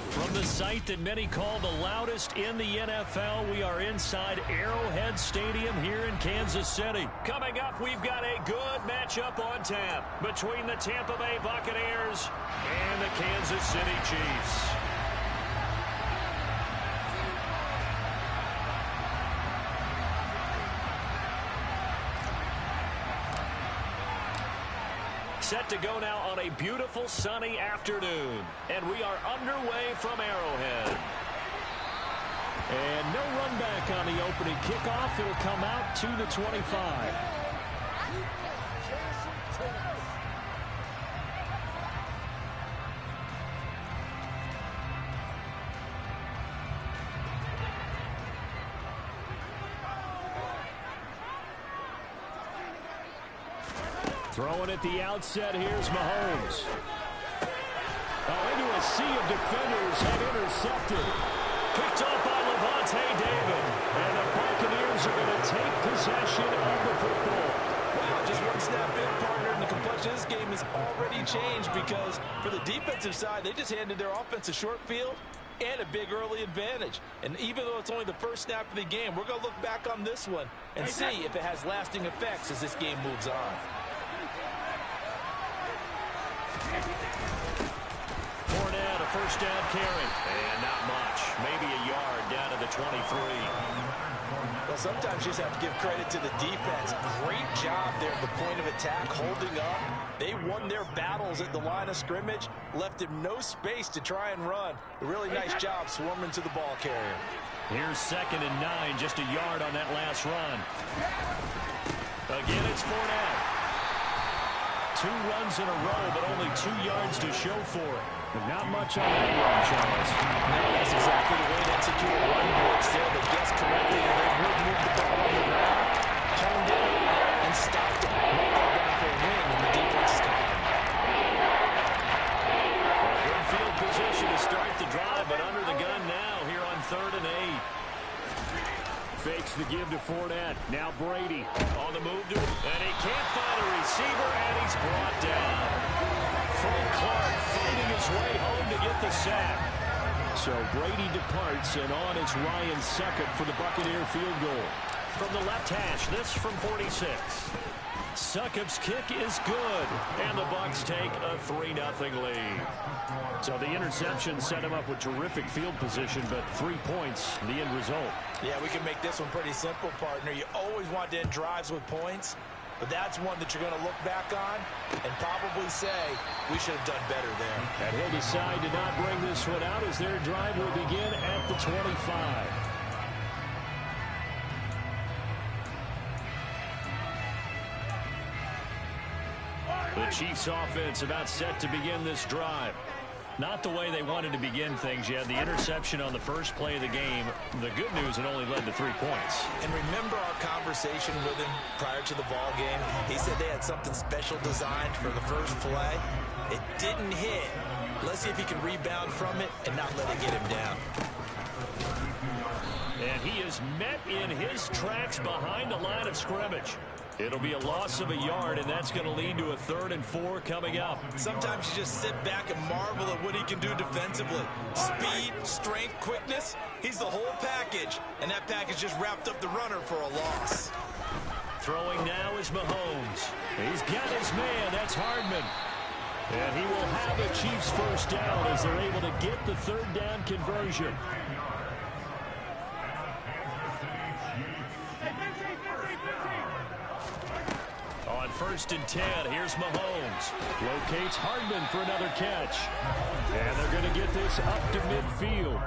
From the site that many call the loudest in the NFL, we are inside Arrowhead Stadium here in Kansas City. Coming up, we've got a good matchup on tap between the Tampa Bay Buccaneers and the Kansas City Chiefs. Set to go now on a beautiful sunny afternoon. And we are underway from Arrowhead. And no run back on the opening kickoff. It'll come out to the 25. Throwing at the outset, here's Mahomes. Into a sea of defenders and intercepted. Picked up by Levante David. And the Buccaneers are going to take possession of the football. Wow, just one snap in, partner, and the complexion of this game has already changed because for the defensive side, they just handed their offense a short field and a big early advantage. And even though it's only the first snap of the game, we're going to look back on this one and see if it has lasting effects as this game moves on. Fournette, a first down carry. And not much. Maybe a yard down to the 23. Well, sometimes you just have to give credit to the defense. Great job there at the point of attack, holding up. They won their battles at the line of scrimmage, left him no space to try and run. A really nice job swarming to the ball carrier. Here's 2nd and 9, just a yard on that last run. Again, it's Fournette. 2 runs in a row, but only 2 yards to show for it. But not much on that run, Charles. No, that's exactly the way to execute a run blitz there. They guessed correctly that they would move the ball on the ground, honed in and stopped it. Went down for a win, and the defense is calling. Good field position to start the drive, but under the gun now here on 3rd and 8. Fakes the give to Fournette. Now Brady on the move to him. And he can't find a receiver, and he's brought down. Frank Clark fighting his way home to get the sack. So Brady departs, and on it's Ryan Succop for the Buccaneer field goal. From the left hash, this from 46. Succop's kick is good, and the Bucs take a 3-0 lead. So the interception set him up with terrific field position, but 3 points, the end result. Yeah, we can make this one pretty simple, partner. You always want to end drives with points, but that's one that you're going to look back on and probably say, we should have done better there. And he'll decide to not bring this one out as their drive will begin at the 25. The Chiefs offense about set to begin this drive. Not the way they wanted to begin things. You had the interception on the first play of the game. The good news, it only led to 3 points. And remember our conversation with him prior to the ball game? He said they had something special designed for the first play. It didn't hit. Let's see if he can rebound from it and not let it get him down. And he is met in his tracks behind the line of scrimmage. It'll be a loss of a yard, and that's going to lead to a 3rd and 4 coming up. Sometimes you just sit back and marvel at what he can do defensively. Speed, strength, quickness, he's the whole package. And that package just wrapped up the runner for a loss. Throwing now is Mahomes. He's got his man, that's Hardman. And he will have a Chiefs first down as they're able to get the 3rd down conversion. On 1st and 10, here's Mahomes. Locates Hardman for another catch. And they're going to get this up to midfield.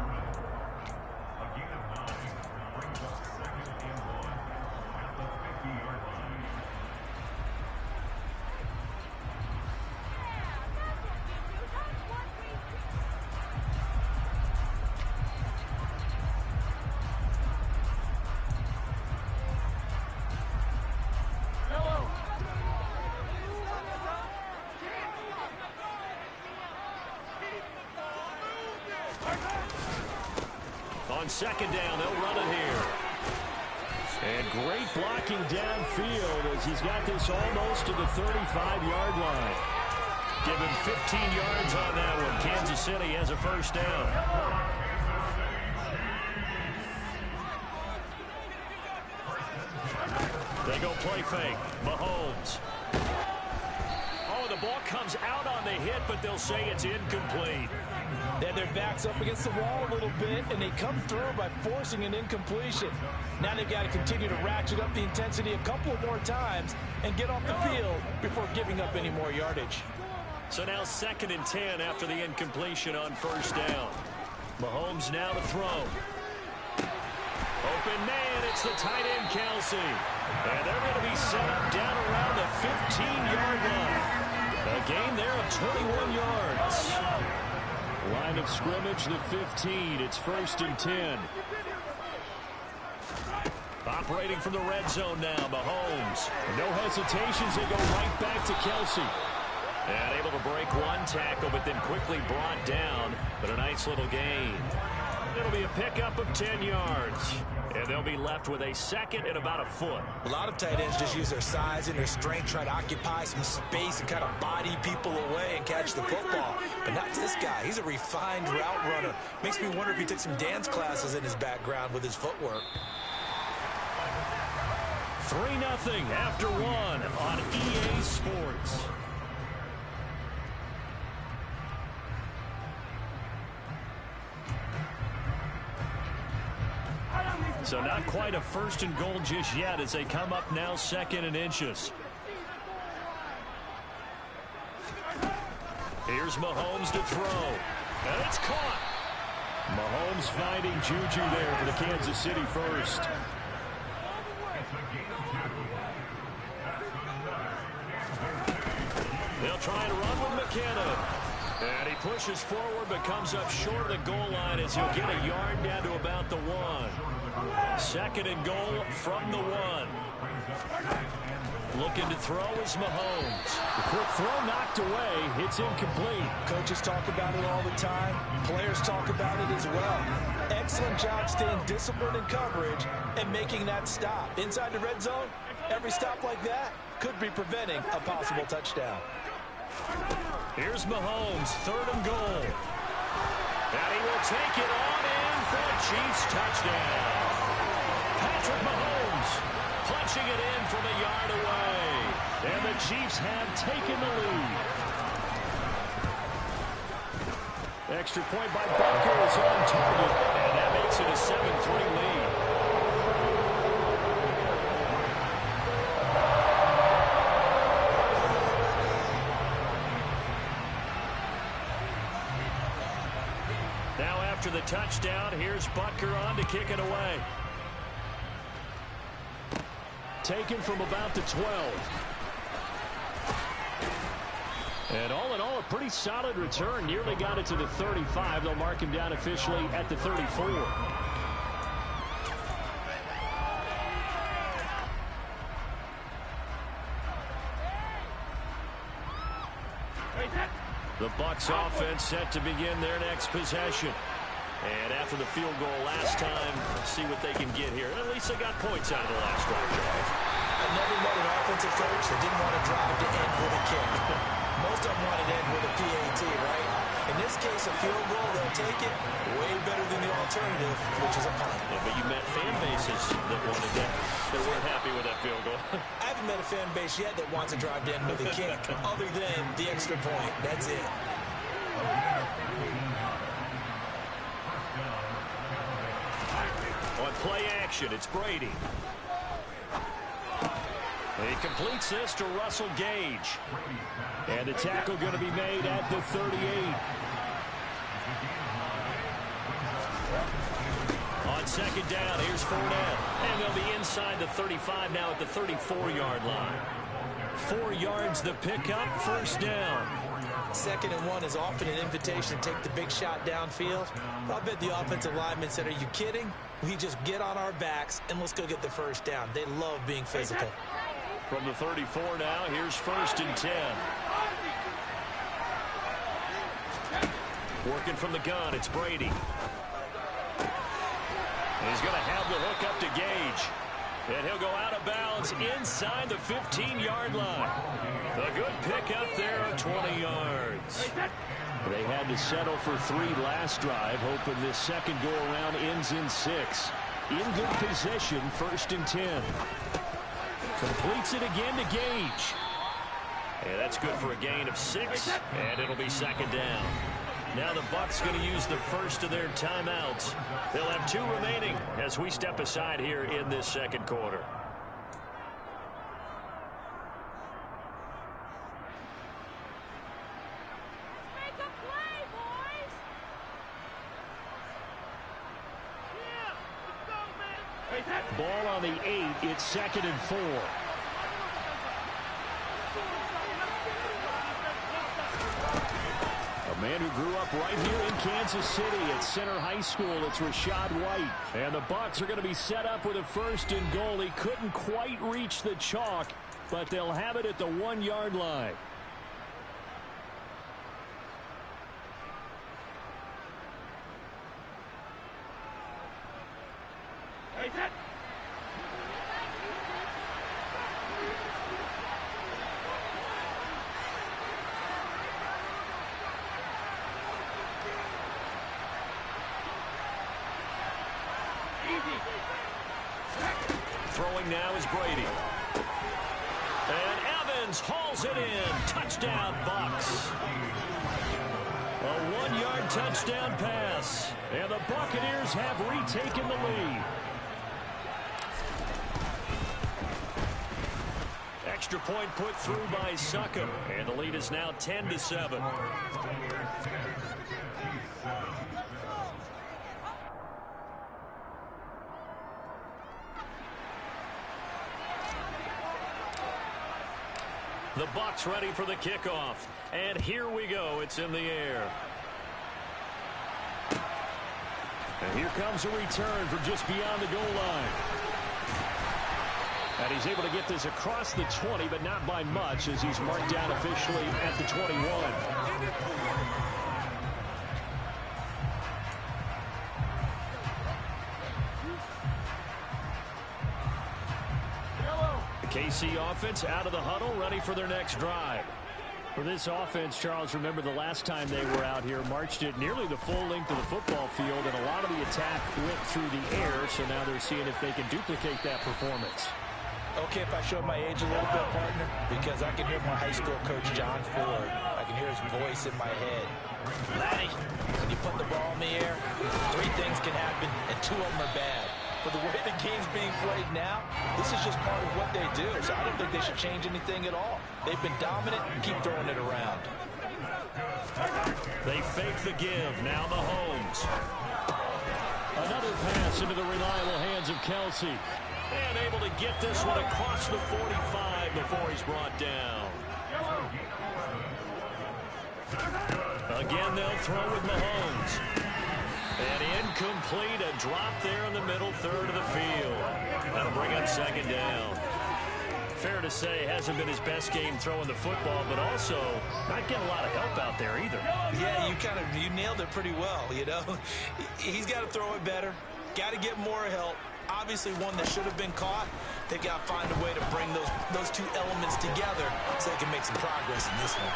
On second down, they'll run it here. And great blocking downfield as he's got this almost to the 35-yard line. Give him 15 yards on that one. Kansas City has a first down. They go play fake. Mahomes. Oh, the ball comes out on the hit, but they'll say it's incomplete. Then their backs up against the wall a little bit, and they come through by forcing an incompletion. Now they've got to continue to ratchet up the intensity a couple more times and get off the field before giving up any more yardage. So now 2nd and 10 after the incompletion on first down. Mahomes now to throw. Open man, it's the tight end, Kelsey. And they're going to be set up down around the 15-yard line. A gain there of 21 yards. Line of scrimmage, the 15. It's 1st and 10. Operating from the red zone now, Mahomes. No hesitations, they go right back to Kelsey. And able to break one tackle, but then quickly brought down. But a nice little gain. It'll be a pickup of 10 yards. And they'll be left with a 2nd and about a foot. A lot of tight ends just use their size and their strength, try to occupy some space and kind of body people away and catch the football. But not this guy. He's a refined route runner. Makes me wonder if he took some dance classes in his background with his footwork. 3-0 after 1 on EA Sports. So not quite a 1st and goal just yet as they come up now 2nd and inches. Here's Mahomes to throw. And it's caught. Mahomes finding Juju there for the Kansas City first. They'll try and run with McKinnon. And he pushes forward but comes up short of the goal line as he'll get a yard down to about the 1. 2nd and goal from the 1. Looking to throw is Mahomes. The quick throw knocked away. It's incomplete. Coaches talk about it all the time. Players talk about it as well. Excellent job staying disciplined in coverage and making that stop. Inside the red zone, every stop like that could be preventing a possible touchdown. Here's Mahomes, 3rd and goal. And he will take it on in for the Chiefs touchdown. Patrick Mahomes punching it in from a yard away. And the Chiefs have taken the lead. Extra point by Butker is on target. And that makes it a 7-3 lead. Now after the touchdown, here's Butker on to kick it away. Taken from about the 12. And all in all, a pretty solid return. Nearly got it to the 35. They'll mark him down officially at the 34. The Bucs offense set to begin their next possession. And after the field goal last time, see what they can get here. At least they got points out of the last drive, Charles. I've never met an offensive coach that didn't want to drive to end with a kick. Most of them wanted to end with a PAT, right? In this case, a field goal, they'll take it. Way better than the alternative, which is a punt. Yeah, but you met fan bases that wanted that, that weren't happy with that field goal. I haven't met a fan base yet that wants to drive to end with a kick, other than the extra point. That's it. On play action, it's Brady. He completes this to Russell Gage. And the tackle going to be made at the 38. On second down, here's Fournette. And they'll be inside the 35 now at the 34-yard line. 4 yards the pickup, first down. 2nd and 1 is often an invitation to take the big shot downfield. I bet the offensive lineman said, are you kidding? We just get on our backs and let's go get the first down. They love being physical. From the 34 now, here's 1st and 10. Working from the gun, it's Brady. He's going to have the hook up to Gage. And he'll go out of bounds inside the 15-yard line. A good pickup there of 20 yards. They had to settle for 3 last drive, hoping this second go-around ends in 6. In good position, 1st and 10. Completes it again to Gage. And that's good for a gain of 6, and it'll be 2nd down. Now the Bucs going to use the first of their timeouts. They'll have 2 remaining as we step aside here in this second quarter. Make a play, boys! Yeah, let's go, man! Ball on the 8. It's 2nd and 4. A man who grew up right here in Kansas City at Center High School. It's Rashad White. And the Bucs are going to be set up with a 1st and goal. He couldn't quite reach the chalk, but they'll have it at the 1-yard line. Throwing now is Brady. And Evans hauls it in. Touchdown, Bucs. A 1-yard touchdown pass. And the Buccaneers have retaken the lead. Extra point put through by Succop. And the lead is now 10-7. The Bucs ready for the kickoff. And here we go. It's in the air. And here comes a return from just beyond the goal line. And he's able to get this across the 20, but not by much as he's marked down officially at the 21. KC offense out of the huddle, ready for their next drive. For this offense, Charles, remember the last time they were out here, marched it nearly the full length of the football field, and a lot of the attack went through the air, so now they're seeing if they can duplicate that performance. Okay, if I show my age a little bit, partner, because I can hear my high school coach, John Ford. I can hear his voice in my head. Laddie, when you put the ball in the air, 3 things can happen, and 2 of them are bad. For the way the game's being played now, this is just part of what they do. So I don't think they should change anything at all. They've been dominant. Keep throwing it around. They fake the give. Now Mahomes. Another pass into the reliable hands of Kelsey. And able to get this one across the 45 before he's brought down. Again, they'll throw with Mahomes. And incomplete, a drop there in the middle third of the field. That'll bring up 2nd down. Fair to say, hasn't been his best game throwing the football, but also not getting a lot of help out there either. Yeah, you nailed it pretty well, you know. He's got to throw it better, got to get more help. Obviously one that should have been caught. They got to find a way to bring those 2 elements together so they can make some progress in this one.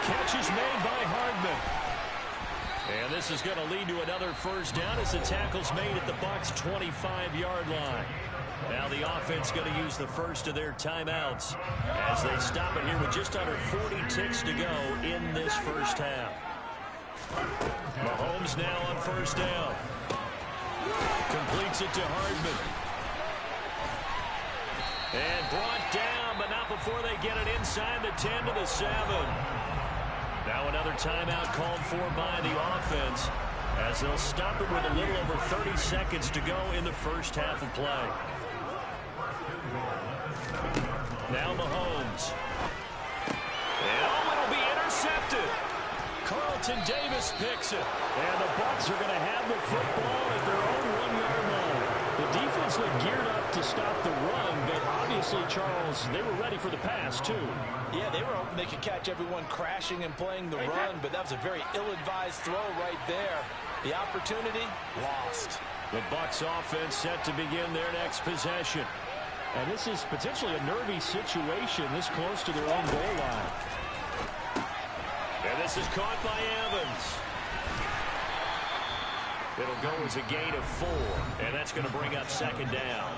Catch is made by Hardman. And this is going to lead to another 1st down as the tackle's made at the Bucs' 25-yard line. Now the offense going to use the first of their timeouts as they stop it here with just under 40 ticks to go in this first half. Mahomes now on 1st down. Completes it to Hardman. And brought down, but not before they get it inside the 10 to the 7. Now another timeout called for by the offense as they'll stop it with a little over 30 seconds to go in the first half of play. Now Mahomes. And it'll be intercepted. Carlton Davis picks it. And the Bucs are going to have the football at their own 1-yard line. The defense looked geared up to stop the run, but obviously, Charles, they were ready for the pass, too. Yeah, they were hoping they could catch everyone crashing and playing the run, but that was a very ill-advised throw right there. The opportunity, lost. The Bucs offense set to begin their next possession. And this is potentially a nervy situation this close to their own goal line. And this is caught by Evans. It'll go as a gain of 4, and that's going to bring up second down.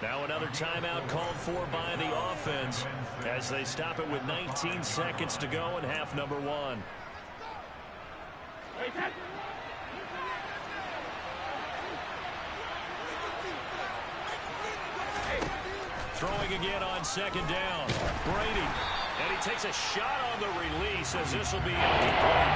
Now another timeout called for by the offense as they stop it with 19 seconds to go in half number 1. Throwing again on second down. Brady. And he takes a shot on the release as this will be empty play.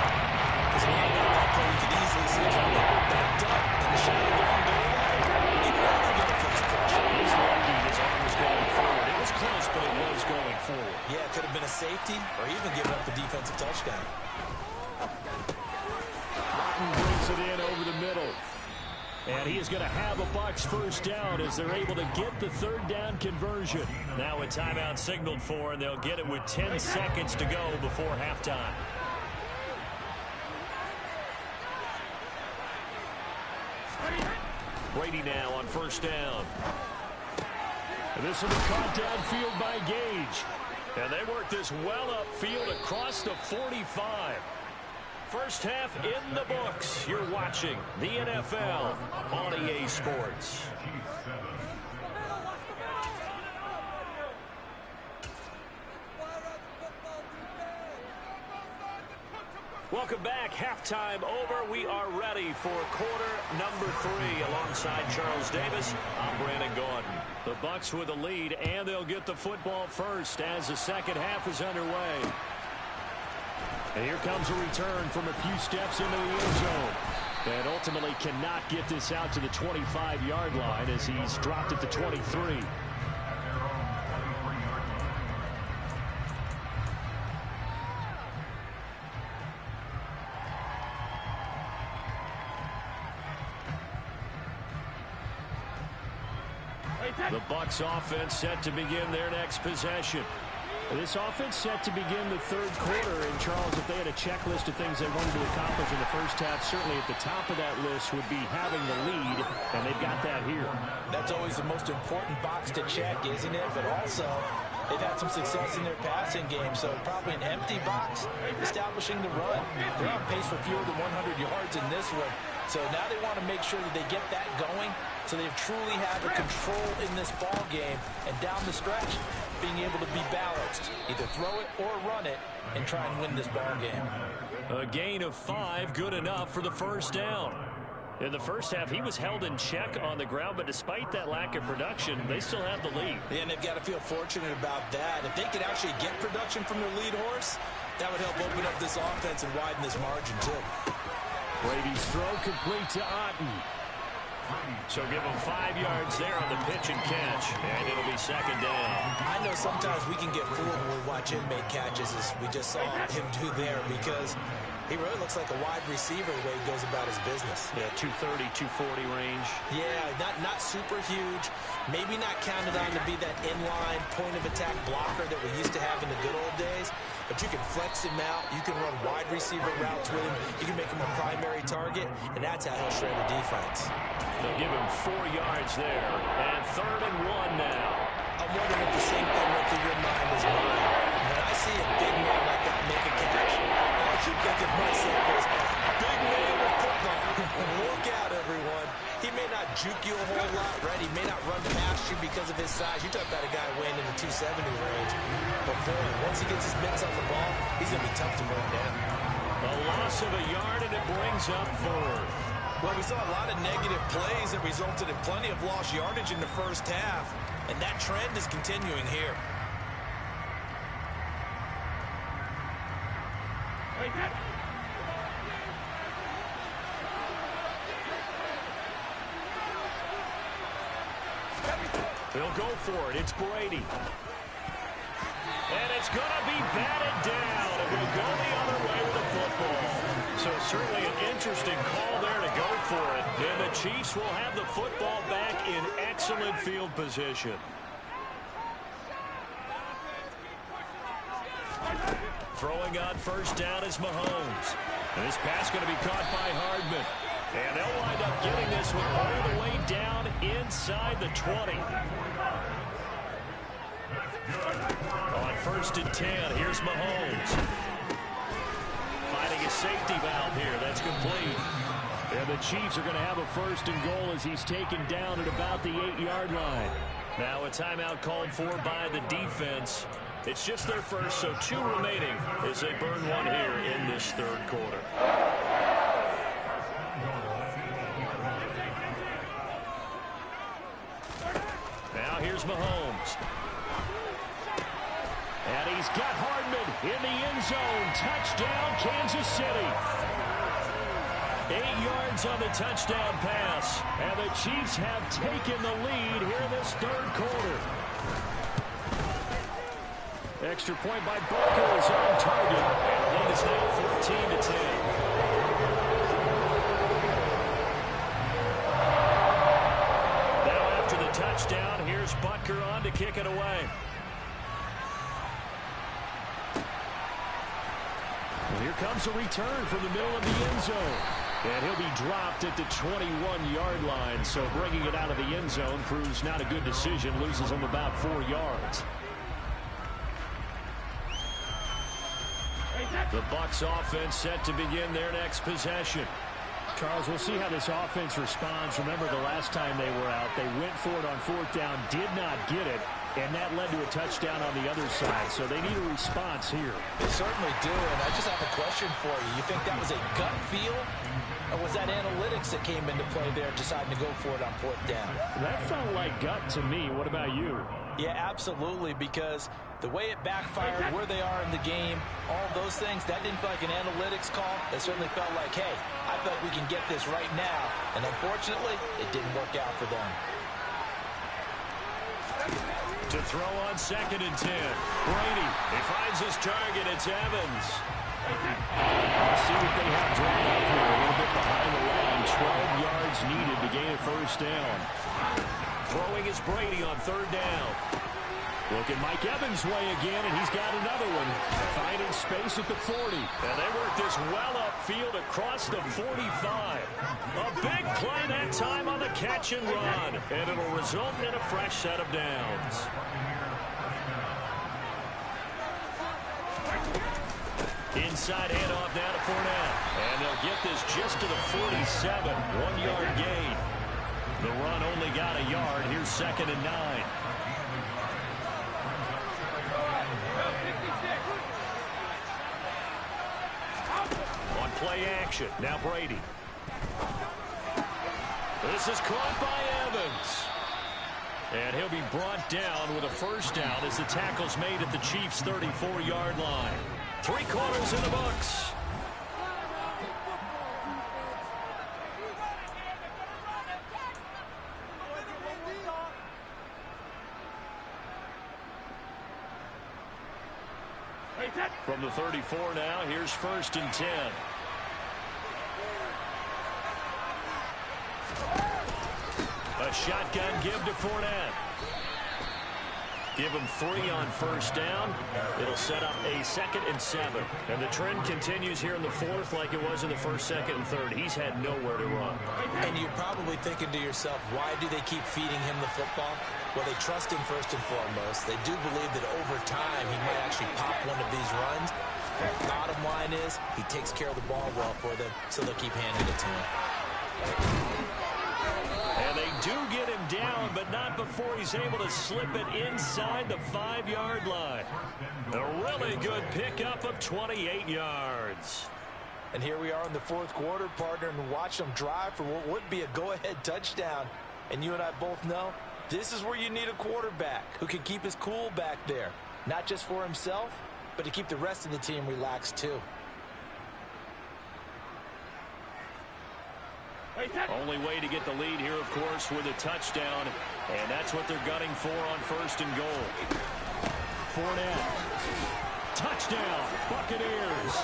As well as that play, you can easily see coming. Backed up in the shadow of the goal line. He knew they were going to face pressure. He's lucky his arm was going forward. It was close, but it was going forward. Yeah, it could have been a safety or even given up a defensive touchdown. Martin brings it in over the middle. And he is going to have a Bucs first down as they're able to get the third down conversion. Now a timeout signaled for, and they'll get it with 10 seconds to go before halftime. Brady now on first down. And this will be caught downfield by Gage. And they work this well upfield across the 45. First half in the books. You're watching the NFL on EA Sports. Welcome back. Halftime over. We are ready for quarter number 3 alongside Charles Davis. I'm Brandon Gordon. The Bucs with the lead, and they'll get the football first as the second half is underway. And here comes a return from a few steps into the end zone. And ultimately cannot get this out to the 25-yard line as he's dropped at the 23. The Bucs offense set to begin their next possession. This offense set to begin the third quarter. And, Charles, if they had a checklist of things they wanted to accomplish in the first half, certainly at the top of that list would be having the lead, and they've got that here. That's always the most important box to check, isn't it? But also, they've had some success in their passing game, so probably an empty box establishing the run. They're on pace for fewer than 100 yards in this one. So now they want to make sure that they get that going so they truly have a control in this ball game. And down the stretch, being able to be balanced. Either throw it or run it and try and win this ball game. A gain of 5, good enough for the first down. In the first half, he was held in check on the ground, but despite that lack of production, they still have the lead. Yeah, and they've got to feel fortunate about that. If they could actually get production from their lead horse, that would help open up this offense and widen this margin, too. Brady's throw complete to Otten. So give him 5 yards there on the pitch and catch, and it'll be second down. I know sometimes we can get fooled when we watch him make catches, as we just saw him do there, because he really looks like a wide receiver the way he goes about his business. Yeah, 230, 240 range. Yeah, not super huge. Maybe not counted on to be that inline point-of-attack blocker that we used to have in the good old days. But you can flex him out. You can run wide receiver routes with him. You can make him a primary target, and that's how he'll shred a defense. They'll give him 4 yards there. And 3rd and 1 now. I'm wondering if the same thing went through your mind as mine. When I see a big man like that make a catch, I keep thinking to myself is, big man with football. Look out, everyone. He may not juke you a whole lot, right? He may not run past you because of his size. You talk about a guy weighing in the 270 range. But boy, once he gets his mitts on the ball, he's going to be tough to bring down. A loss of a yard, and it brings up 4th. Well, we saw a lot of negative plays that resulted in plenty of lost yardage in the first half, and that trend is continuing here. They'll go for it. It's Brady. And it's going to be batted down. It will go the other way with the football. So certainly an interesting call there to go for it. And the Chiefs will have the football back in excellent field position. Throwing on first down is Mahomes. And this pass going to be caught by Hardman. And they'll wind up getting this one all the way down inside the 20. On 1st and 10, here's Mahomes. Finding a safety valve here. That's complete. And the Chiefs are going to have a 1st and goal as he's taken down at about the 8-yard line. Now a timeout called for by the defense. It's just their first, so 2 remaining as they burn one here in this 3rd quarter. Now here's Mahomes. And he's got Hardman in the end zone. Touchdown, Kansas City. 8 yards on the touchdown pass. And the Chiefs have taken the lead here in this 3rd quarter. Extra point by Booker is on target. And the lead is now 14-10. Now after the touchdown, here's Butker on to kick it away. Well, here comes a return from the middle of the end zone. And he'll be dropped at the 21-yard line. So bringing it out of the end zone proves not a good decision. Loses him about 4 yards. The Bucs offense set to begin their next possession. Charles, we'll see how this offense responds. Remember the last time they were out, they went for it on 4th down, did not get it, and that led to a touchdown on the other side. So they need a response here. They certainly do, and I just have a question for you. You think that was a gut feel, or was that analytics that came into play there deciding to go for it on 4th down? That felt like gut to me. What about you? Yeah, absolutely, because the way it backfired, where they are in the game, all those things, that didn't feel like an analytics call. It certainly felt like, hey, I feel like we can get this right now. And unfortunately, it didn't work out for them. To throw on 2nd and 10. Brady, he finds his target. It's Evans. Let's see what they have drawn up here. A little bit behind the line. 12 yards needed to gain a 1st down. Throwing is Brady on 3rd down. Looking Mike Evans' way again, and he's got another one. Finding space at the 40. And they work this well upfield across the 45. A big play that time on the catch and run. And it'll result in a fresh set of downs. Inside handoff now to Fournette. And they'll get this just to the 47. 1-yard gain. The run only got a yard. Here's 2nd and 9. On play action. Now Brady. This is caught by Evans. And he'll be brought down with a 1st down as the tackle's made at the Chiefs' 34-yard line. 3 quarters in the books. From the 34 now, here's 1st and 10. A shotgun give to Fournette. Give him 3 on 1st down. It'll set up a 2nd and 7. And the trend continues here in the 4th like it was in the 1st, 2nd, and 3rd. He's had nowhere to run. And you're probably thinking to yourself, why do they keep feeding him the football? Well, they trust him first and foremost. They do believe that over time he might actually pop one of these runs. The bottom line is he takes care of the ball well for them, so they'll keep handing it to him. And they do get him down, but not before he's able to slip it inside the 5-yard line. A really good pickup of 28 yards. And here we are in the 4th quarter, partner, and watch them drive for what would be a go-ahead touchdown. And you and I both know this is where you need a quarterback who can keep his cool back there. Not just for himself, but to keep the rest of the team relaxed too. Only way to get the lead here, of course, with a touchdown. And that's what they're gunning for on 1st and goal. Fournette. Touchdown, Buccaneers.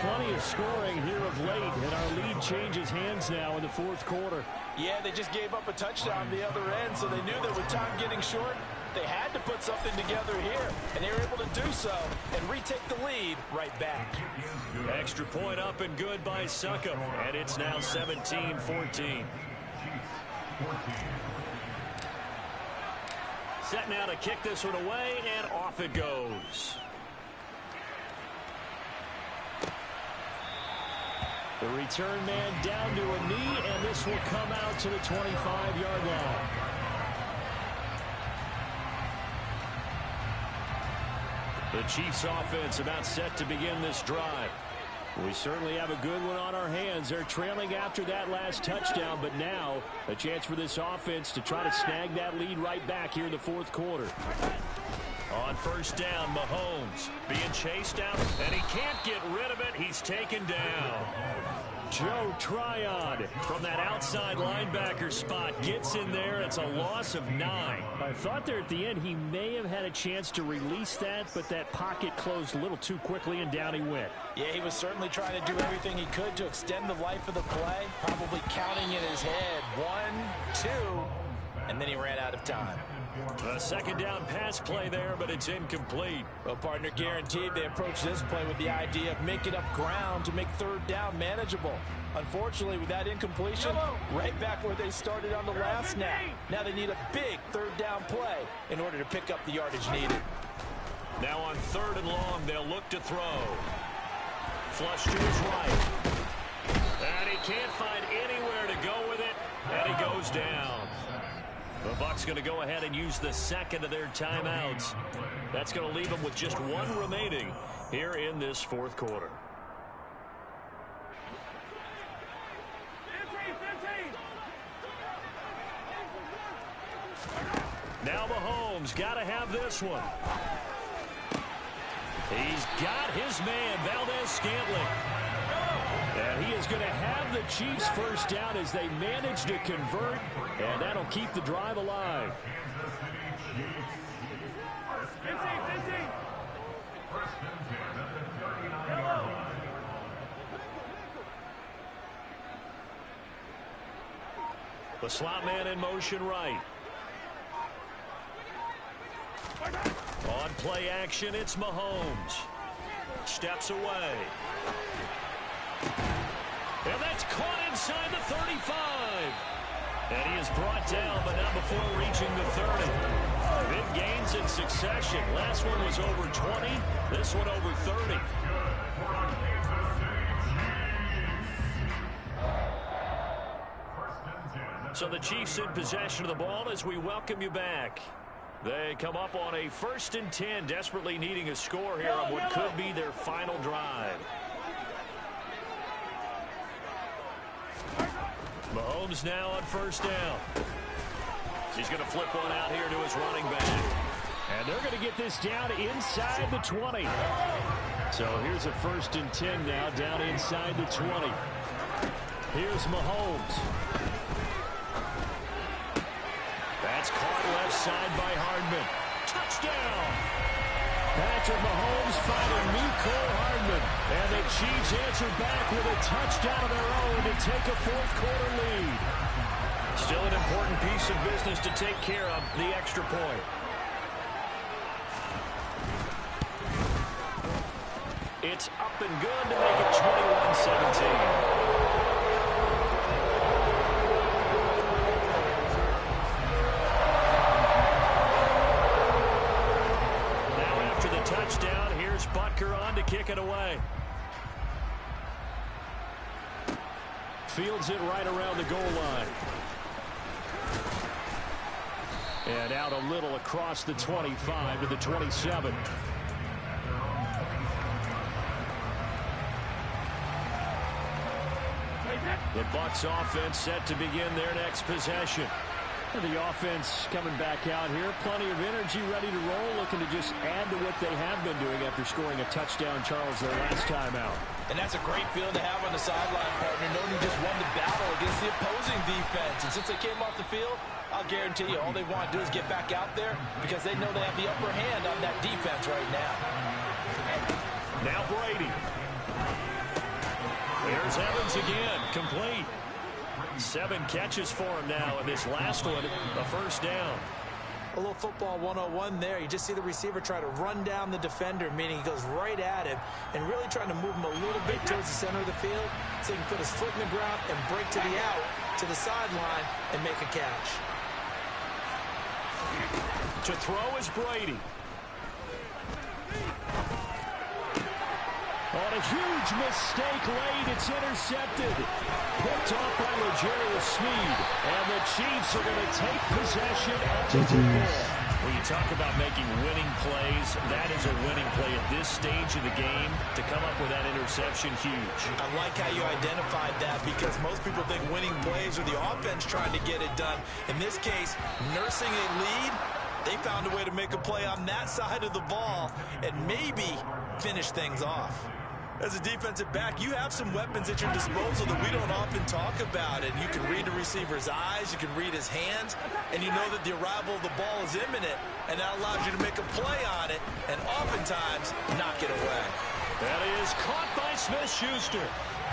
Plenty of scoring here of late, and our lead changes hands now in the 4th quarter. Yeah, they just gave up a touchdown the other end, so they knew that with time getting short, they had to put something together here, and they were able to do so and retake the lead right back. Extra point up and good by Succop, and it's now 17-14. Set now to kick this one away, and off it goes. The return man down to a knee, and this will come out to the 25-yard line. The Chiefs offense about set to begin this drive. We certainly have a good one on our hands. They're trailing after that last touchdown, but now a chance for this offense to try to snag that lead right back here in the fourth quarter. On first down, Mahomes being chased out, and he can't get rid of it. He's taken down. Joe Tryon from that outside linebacker spot gets in there. It's a loss of 9. I thought there at the end he may have had a chance to release that, but that pocket closed a little too quickly, and down he went. Yeah, he was certainly trying to do everything he could to extend the life of the play, probably counting in his head 1, 2, and then he ran out of time. A second down pass play there, but it's incomplete. Well, partner, guaranteed they approached this play with the idea of making up ground to make third down manageable. Unfortunately, with that incompletion, right back where they started on the last snap. Now they need a big third down play in order to pick up the yardage needed. Now on third and long, they'll look to throw. Flush to his right. And he can't find anywhere to go with it, and he goes down. The Bucs going to go ahead and use the second of their timeouts. That's going to leave them with just one remaining here in this fourth quarter. Now Mahomes got to have this one. He's got his man, Valdez-Scantling. And he is going to have the Chiefs first down as they manage to convert, and that'll keep the drive alive. The slot man in motion right. On play action, it's Mahomes. Steps away. And that's caught inside the 35. And he is brought down, but not before reaching the 30. Big gains in succession. Last one was over 20. This one over 30. So the Chiefs in possession of the ball as we welcome you back. They come up on a 1st and 10, desperately needing a score here on what could be their final drive. Mahomes now on first down. He's going to flip one out here to his running back. And they're going to get this down inside the 20. So here's a 1st and 10 now, down inside the 20. Here's Mahomes. That's caught left side by Hardman. Touchdown! Patrick Mahomes finding Mecole Hardman. And the Chiefs answer back with a touchdown of their own to take a fourth quarter lead. Still an important piece of business to take care of, the extra point. It's up and good to make it 21-17. Touchdown. Here's Butker on to kick it away. Fields it right around the goal line. And out a little across the 25 to the 27. The Bucs offense set to begin their next possession. The offense coming back out here. Plenty of energy, ready to roll, looking to just add to what they have been doing after scoring a touchdown, Charles, their last time out. And that's a great feeling to have on the sideline, partner, knowing you just won the battle against the opposing defense. And since they came off the field, I'll guarantee you all they want to do is get back out there because they know they have the upper hand on that defense right now. Now Brady. There's Evans again, complete. 7 catches for him now, and this last one, a first down. A little football 101 there. You just see the receiver try to run down the defender, meaning he goes right at him and really trying to move him a little bit towards the center of the field so he can put his foot in the ground and break to the out, to the sideline, and make a catch. To throw is Brady. On a huge mistake late, it's intercepted. Picked off by L'Jarius Sneed. And the Chiefs are going to take possession of the football. When you talk about making winning plays, that is a winning play at this stage of the game. To come up with that interception, huge. I like how you identified that because most people think winning plays are the offense trying to get it done. In this case, nursing a lead, they found a way to make a play on that side of the ball and maybe finish things off. As a defensive back, you have some weapons at your disposal that we don't often talk about. And you can read the receiver's eyes, you can read his hands, and you know that the arrival of the ball is imminent, and that allows you to make a play on it and oftentimes knock it away. That is caught by Smith-Schuster.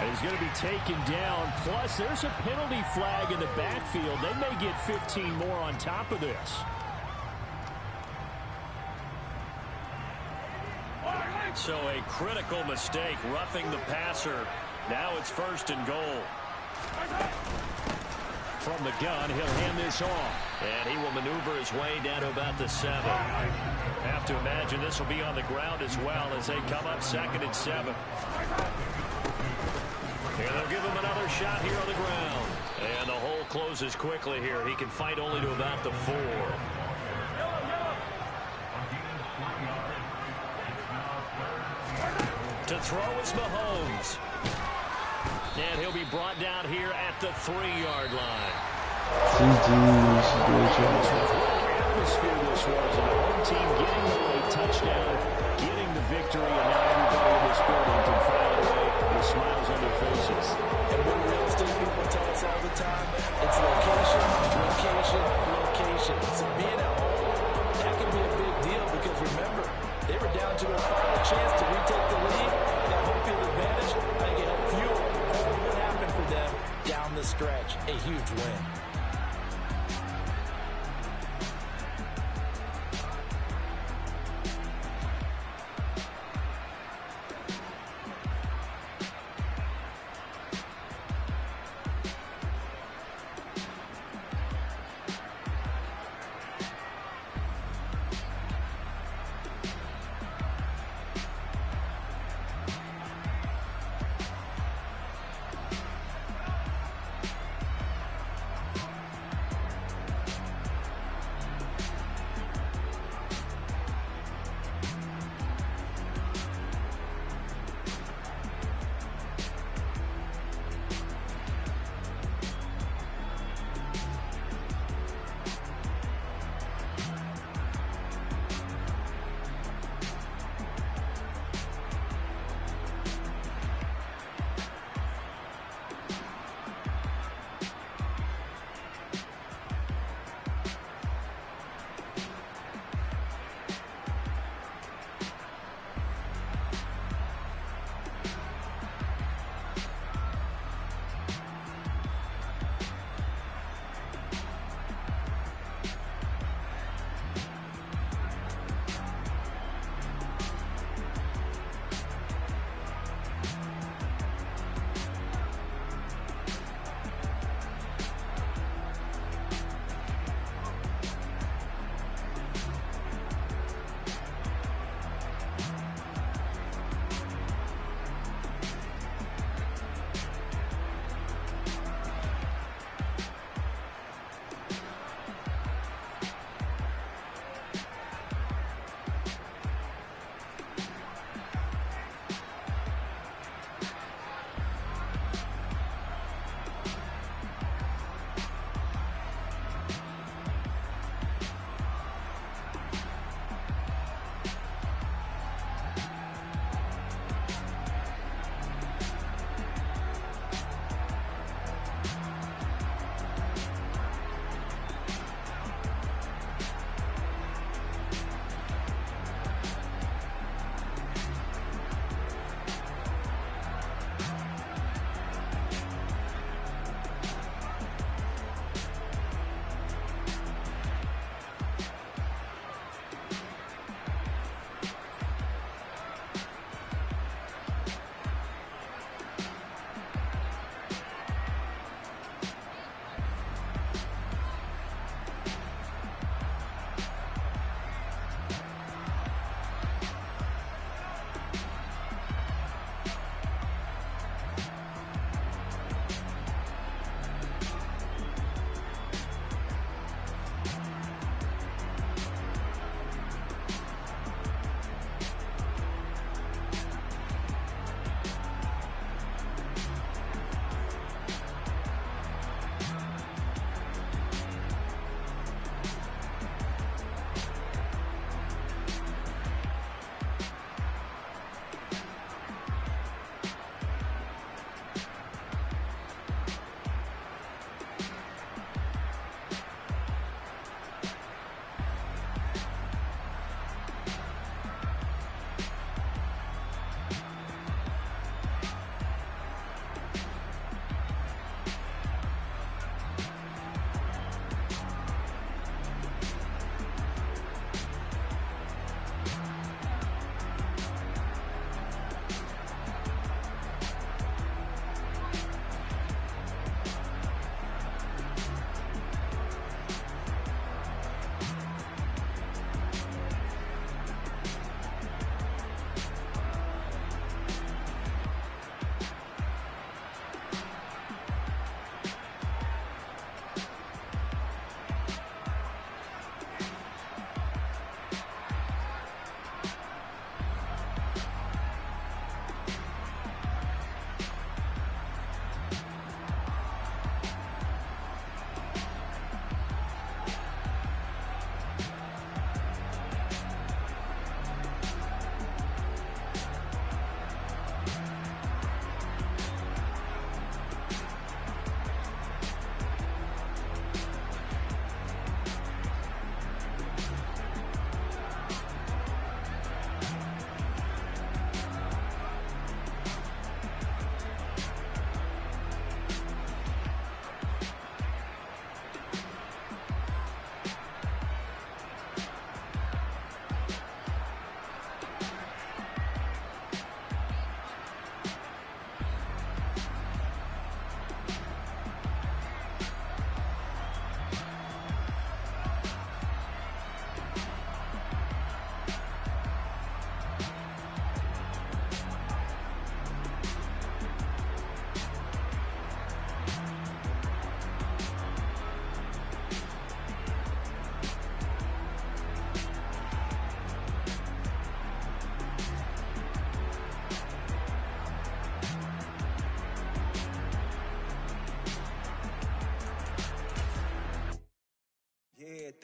He's going to be taken down. Plus, there's a penalty flag in the backfield. They may get 15 more on top of this. So a critical mistake, roughing the passer. Now it's 1st and goal. From the gun, he'll hand this off. And he will maneuver his way down to about the 7. Have to imagine this will be on the ground as well as they come up 2nd and 7. And they'll give him another shot here on the ground. And the hole closes quickly here. He can fight only to about the 4. To throw is Mahomes. And he'll be brought down here at the 3-yard line. Atmosphere this was. And the home team getting the late touchdown, getting the victory, and now everybody in this building can file away with smiles on their faces. And what real estate people tell us all the time, it's location, location, location. So being at home, that can be a big deal because remember, they were down to a final chance to retake the lead. That home field advantage, I think it helped fuel all of what happened for them down the stretch. A huge win.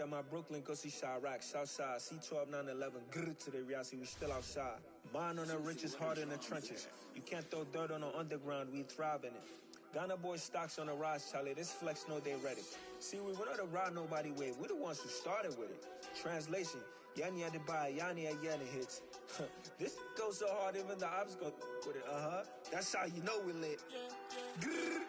at my Brooklyn, go see Chirac, Southside, C12, 911, grrr to the Riasi, we still outside. Mine on the riches, hard in the trenches. You can't throw dirt on the underground, we thrive in it. Ghana boys stocks on the rise, Charlie, this flex know they ready. See, we went on the ride nobody way, we the ones who started with it. Translation, Yani had to buy, Yani had Yanni hits. This goes so hard, even the ops go with it, That's how you know we lit. Grrr.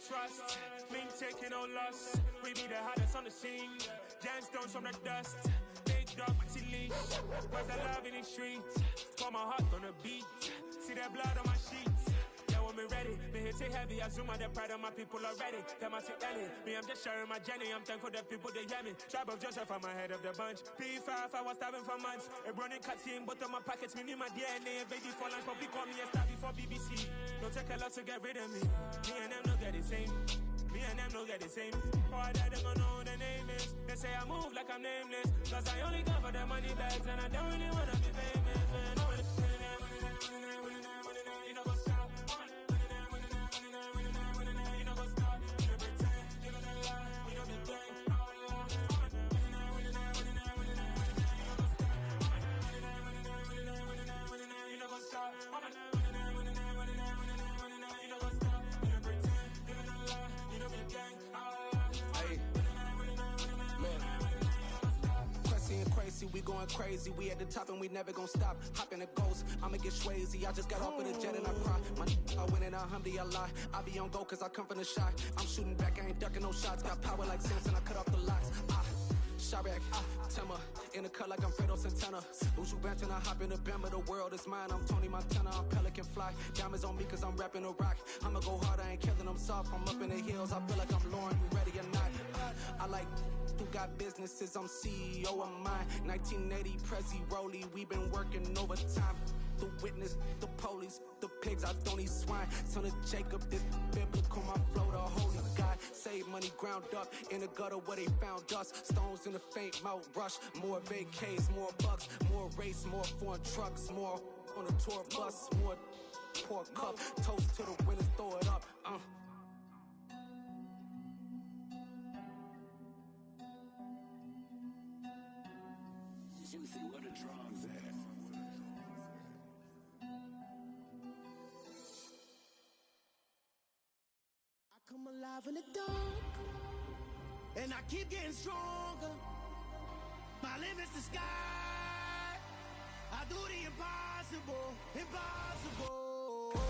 Trust, me taking no loss. We be the hottest on the scene. Gemstones from the dust. Big dog, to leash. Where's the love in the streets? Pour my heart on the beat. See that blood on my sheets. Yeah, when me ready, me hit it heavy. I zoom out the pride of my people already. Tell my sick Ellie, me I'm just sharing my journey. I'm thankful that people they hear me. Tribe of Joseph, I'm ahead of the bunch. P5, I was starving for months. A running cutscene, but on my pockets, me need my DNA. Baby for lunch, but we call me a star before BBC. Don't take a lot to get rid of me. Me and them don't get the same. Me and them don't get the same. All that they gonna know who the name is. They say I move like I'm nameless. Cause I only come for the money bags and I don't really wanna be famous, man. You know go stop. You know go stop. You pretend, you gonna lie. You know be gang. You know go stop. We going crazy, we at the top and we never gonna stop. Hop in a ghost, I'ma get swayzy. I just got off of the jet and I cry. I win and I lie. I be on go cause I come from the shot. I'm shooting back, I ain't ducking no shots. Got power like Samson, I cut off the locks. Chirac, Timmer, in the cut like I'm Fredo Santana. Who's you benching? I hop in the Bama, the world is mine. I'm Tony Montana, I'm Pelican Fly. Diamonds on me cause I'm rapping a rock. I'ma go hard, I ain't killing them soft. I'm up in the hills, I feel like I'm Lauren, you ready or not? I like who got businesses, I'm CEO of mine. 1980 Prezi Rolly, we been working overtime. The witness, the police, the pigs, I don't eat swine. Son of Jacob, this biblical, my flow, the holy God. Save money ground up in the gutter where they found us. Stones in the faint mouth rush. More vacays, more bucks, more race, more foreign trucks, more on the tour bus, more pour cup. Toast to the winners, throw it up. Juicy, what a drums at. I come alive in the dark, and I keep getting stronger. My limit's the sky. I do the impossible, impossible.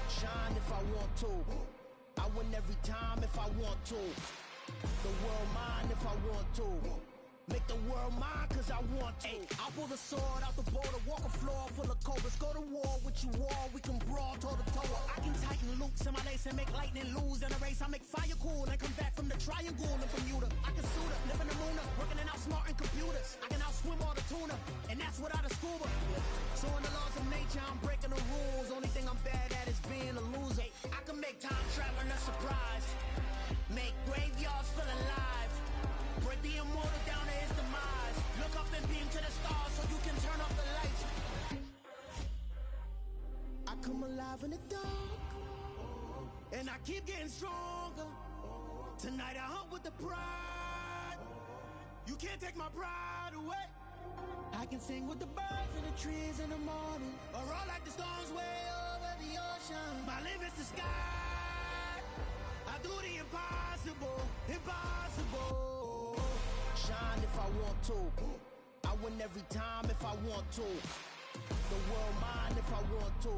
Shine if I want to. I win every time if I want to. The world mine if I want to. Make the world mine cause I want to. I pull the sword out the border, walk a floor full of cobras. Go to war with you all, we can brawl toe to toe. I can tighten loops in my lace and make lightning lose in a race. I make fire cool and come back from the triangle in Bermuda. I can suit up, live in the moon, working and outsmarting computers. I can outswim all the tuna, and that's without a scuba. So in the laws of nature, I'm breaking the rules. Only thing I'm bad at is being a loser. I can make time traveling a surprise. Make graveyards feel alive. Break the immortal down to his demise. Look up and beam to the stars so you can turn off the lights. I come alive in the dark, and I keep getting stronger. Tonight I hunt with the pride. You can't take my pride away. I can sing with the birds and the trees in the morning, or roll like the storms way over the ocean. My limit's the sky. I do the impossible, impossible. Shine if I want to. I win every time if I want to. The world mine if I want to.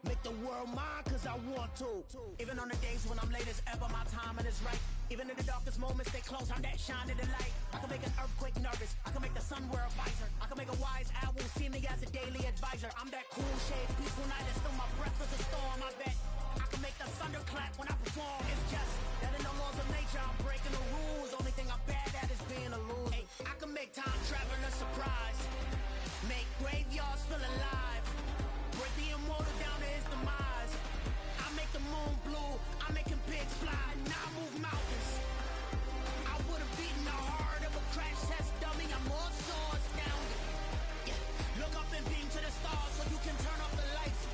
Make the world mine cause I want to. Even on the days when I'm late as ever, my timing is right. Even in the darkest moments, stay close, I'm that shining the light. I can make an earthquake nervous. I can make the sun wear a visor. I can make a wise owl see me as a daily advisor. I'm that cool shade, peaceful night, and still my breath is a storm, I bet. I can make the thunder clap when I perform. It's just that surprise. Make graveyards feel alive. Break the immortal down to his demise. I make the moon blue, I make him pigs fly. Now I move mountains. I would have beaten the heart of a crash test dummy. I'm more so astounded. Yeah. Look up and beam to the stars so you can turn off the lights.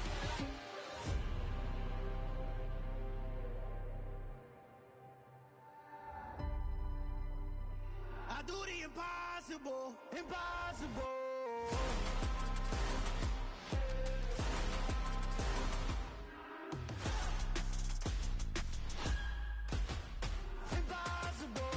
I do the impossible, impossible. Impossible.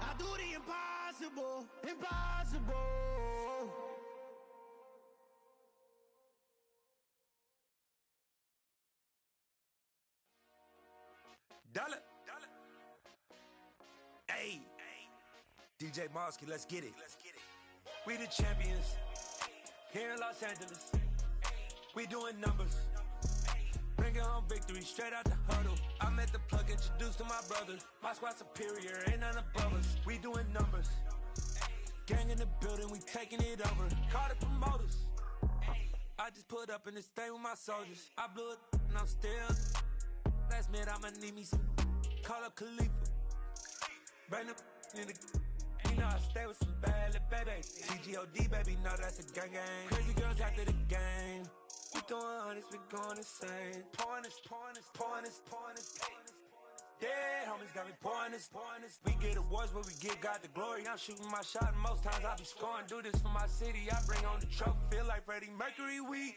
I do the impossible, impossible. Dollar. Hey. DJ Mosky, let's get it. We the champions here in Los Angeles. We doing numbers. Bringing home victory straight out the huddle. I'm at the plug, introduced to my brother. My squad superior, ain't none above us. We doing numbers. Gang in the building, we taking it over. Call the promoters. I just put up in this thing with my soldiers. I blew it and I'm still. Last minute, I'ma need me some. Call up Khalifa. Bring them in the. You know I stay with some bad little baby. TGOD, baby, no, that's a gang gang. Crazy girls after the game. We throwing hundreds, we going insane. Pouring this. Dead homies got me pouring this. We get awards, but we give God the glory. I'm shooting my shot, and most times I be scoring. Do this for my city, I bring on the trophy. Feel like Freddie Mercury, we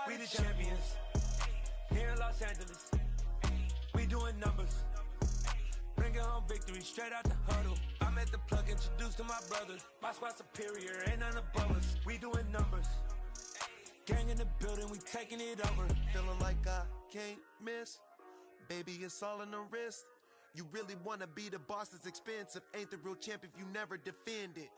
the champions. Here in Los Angeles, we doing numbers. Bringing home victory straight out the huddle. I'm at the plug, introduced to my brother. My squad superior, ain't none above us. We doing numbers. Gang in the building, we taking it over. Feeling like I can't miss. Baby, it's all in the wrist. You really wanna be the boss, it's expensive. Ain't the real champ if you never defend it.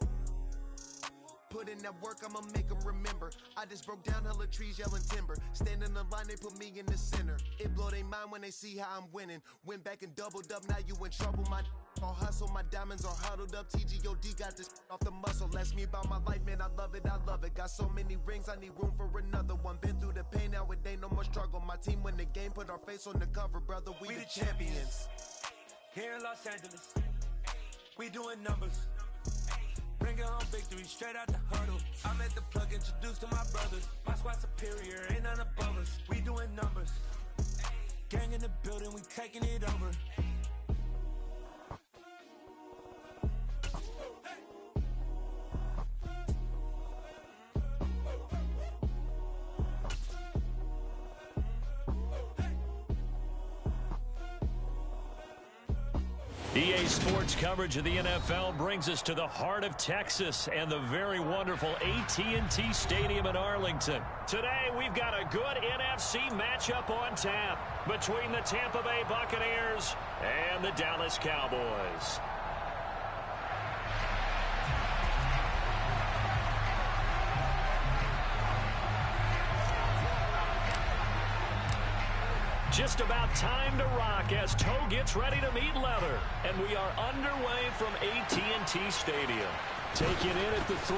Put in that work, I'ma make them remember. I just broke down hella trees, yelling timber. Stand in the line, they put me in the center. It blow their mind when they see how I'm winning. Went back and doubled up, now you in trouble. My all hustle, my diamonds are huddled up. TGOD got this off the muscle. Ask me about my life, man, I love it. Got so many rings, I need room for another one. Been through the pain, now it ain't no more struggle. My team win the game, put our face on the cover, brother. We the champions. Here in Los Angeles, we doing numbers. Bringing home victory straight out the huddle. I'm at the plug, introduced to my brothers. My squad superior, ain't none above us. We doing numbers. Gang in the building, we taking it over. EA Sports coverage of the NFL brings us to the heart of Texas and the very wonderful AT&T Stadium in Arlington. Today, we've got a good NFC matchup on tap between the Tampa Bay Buccaneers and the Dallas Cowboys. Just about time to rock as toe gets ready to meet leather. And we are underway from AT&T Stadium. Take it in at the 3.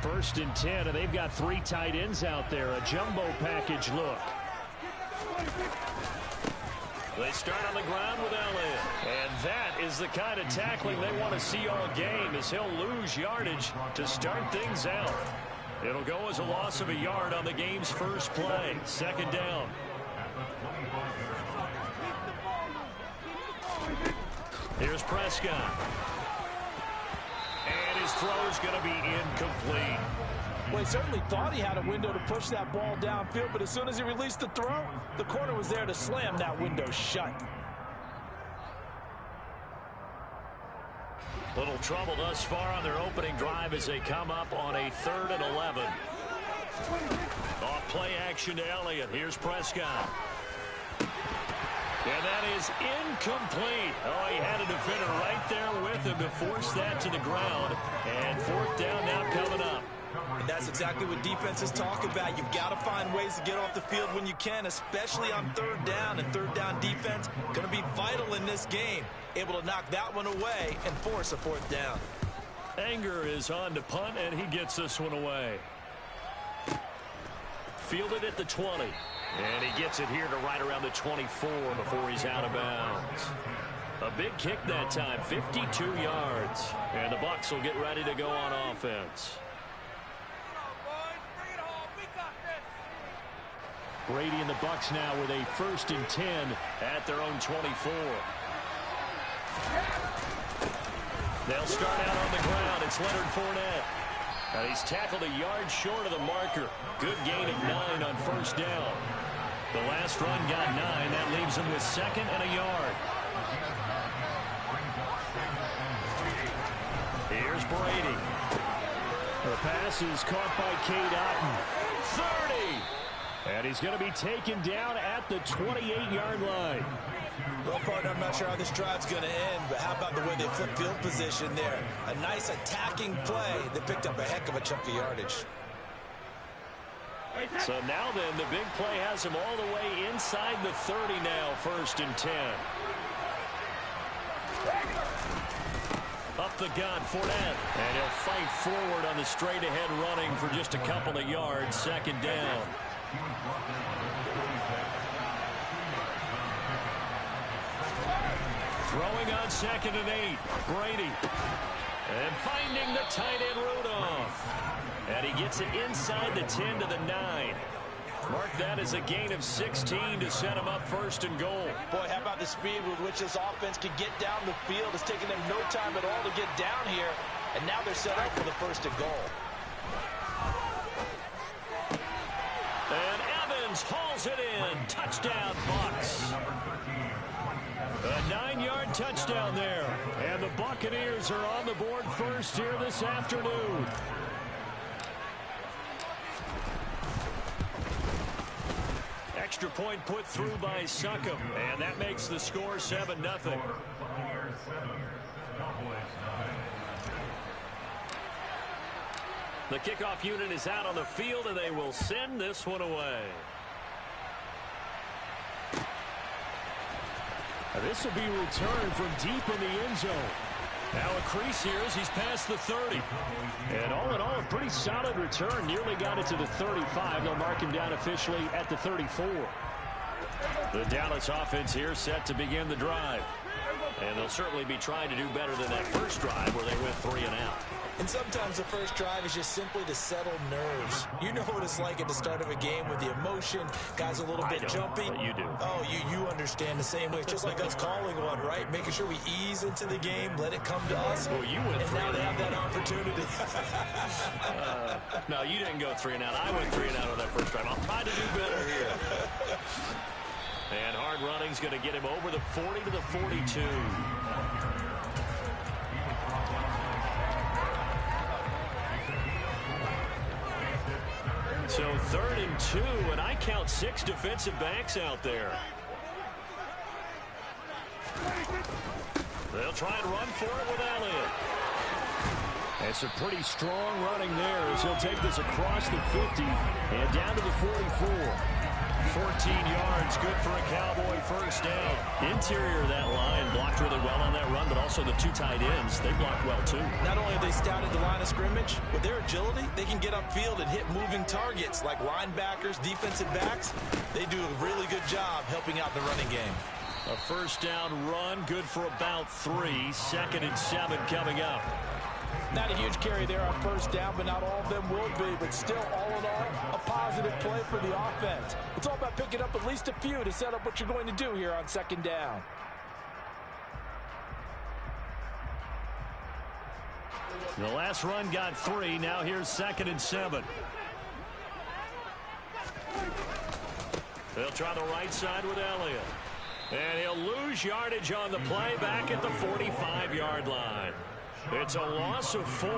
First and 10, and they've got 3 tight ends out there. A jumbo package look. They start on the ground with Elliott. And that is the kind of tackling they want to see all game, as he'll lose yardage to start things out. It'll go as a loss of a yard on the game's first play. Second down. Here's Prescott. And his throw's going to be incomplete. Well, he certainly thought he had a window to push that ball downfield, but as soon as he released the throw, the corner was there to slam that window shut. Little trouble thus far on their opening drive as they come up on a 3rd and 11. Off play action to Elliott. Here's Prescott. And that is incomplete. Oh, he had a defender right there with him to force that to the ground. And 4th down now coming up. And that's exactly what defenses talk about. You've got to find ways to get off the field when you can, especially on 3rd down. And 3rd down defense going to be vital in this game. Able to knock that one away and force a 4th down. Anger is on to punt, and he gets this one away. Fielded at the 20. And he gets it here to right around the 24 before he's out of bounds. A big kick that time, 52 yards. And the Bucs will get ready to go on offense. Brady and the Bucs now with a 1st and 10 at their own 24. They'll start out on the ground. It's Leonard Fournette. And he's tackled a yard short of the marker. Good gain of 9 on 1st down. The last run got 9. That leaves him with 2nd and a yard. Here's Brady. The pass is caught by Cade Otton. 30. And he's going to be taken down at the 28-yard line. Well, partner, I'm not sure how this drive's going to end, but how about the way they flip field position there? A nice attacking play that picked up a heck of a chunk of yardage. So now then, the big play has him all the way inside the 30 now, 1st and 10. Up the gun, Fournette. And he'll fight forward on the straight-ahead running for just a couple of yards, 2nd down. Throwing on 2nd and 8. Brady. And finding the tight end Rudolph. And he gets it inside the 10 to the 9. Mark that as a gain of 16 to set him up 1st and goal. Boy, how about the speed with which this offense can get down the field? It's taken them no time at all to get down here. And now they're set up for the 1st and goal. And Evans hauls it in. Touchdown, Bucs. A 9-yard touchdown there. And the Buccaneers are on the board first here this afternoon. Extra point put through by Succop. And that makes the score 7-0. The kickoff unit is out on the field, and they will send this one away. Now this will be returned from deep in the end zone. Now a crease here as he's past the 30. And all in all, a pretty solid return. Nearly got it to the 35. They'll mark him down officially at the 34. The Dallas offense here set to begin the drive. And they'll certainly be trying to do better than that first drive where they went 3 and out. And sometimes the first drive is just simply to settle nerves. You know what it's like at the start of a game with the emotion. Guys a little bit jumpy. You do. Oh, you understand the same way. It's just like us calling one, right? Making sure we ease into the game, let it come to us. Well, you went and now they have that opportunity. No, you didn't go 3 and out. I went 3 and out on that first drive. I'll try to do better here. And hard running's going to get him over the 40 to the 42. So 3rd and 2, and I count 6 defensive backs out there. They'll try and run for it with Elliott. It's a pretty strong running there as he'll take this across the 50 and down to the 44. 14 yards, good for a Cowboy 1st down. Interior of that line blocked really well on that run, but also the 2 tight ends, they blocked well too. Not only have they scouted the line of scrimmage, with their agility, they can get upfield and hit moving targets like linebackers, defensive backs. They do a really good job helping out the running game. A 1st down run, good for about 3. 2nd and 7 coming up. Not a huge carry there on 1st down, but not all of them will be. But still, all in all, a positive play for the offense. It's all about picking up at least a few to set up what you're going to do here on 2nd down. The last run got 3. Now here's 2nd and 7. They'll try the right side with Elliott. And he'll lose yardage on the play back at the 45-yard line. It's a loss of 4.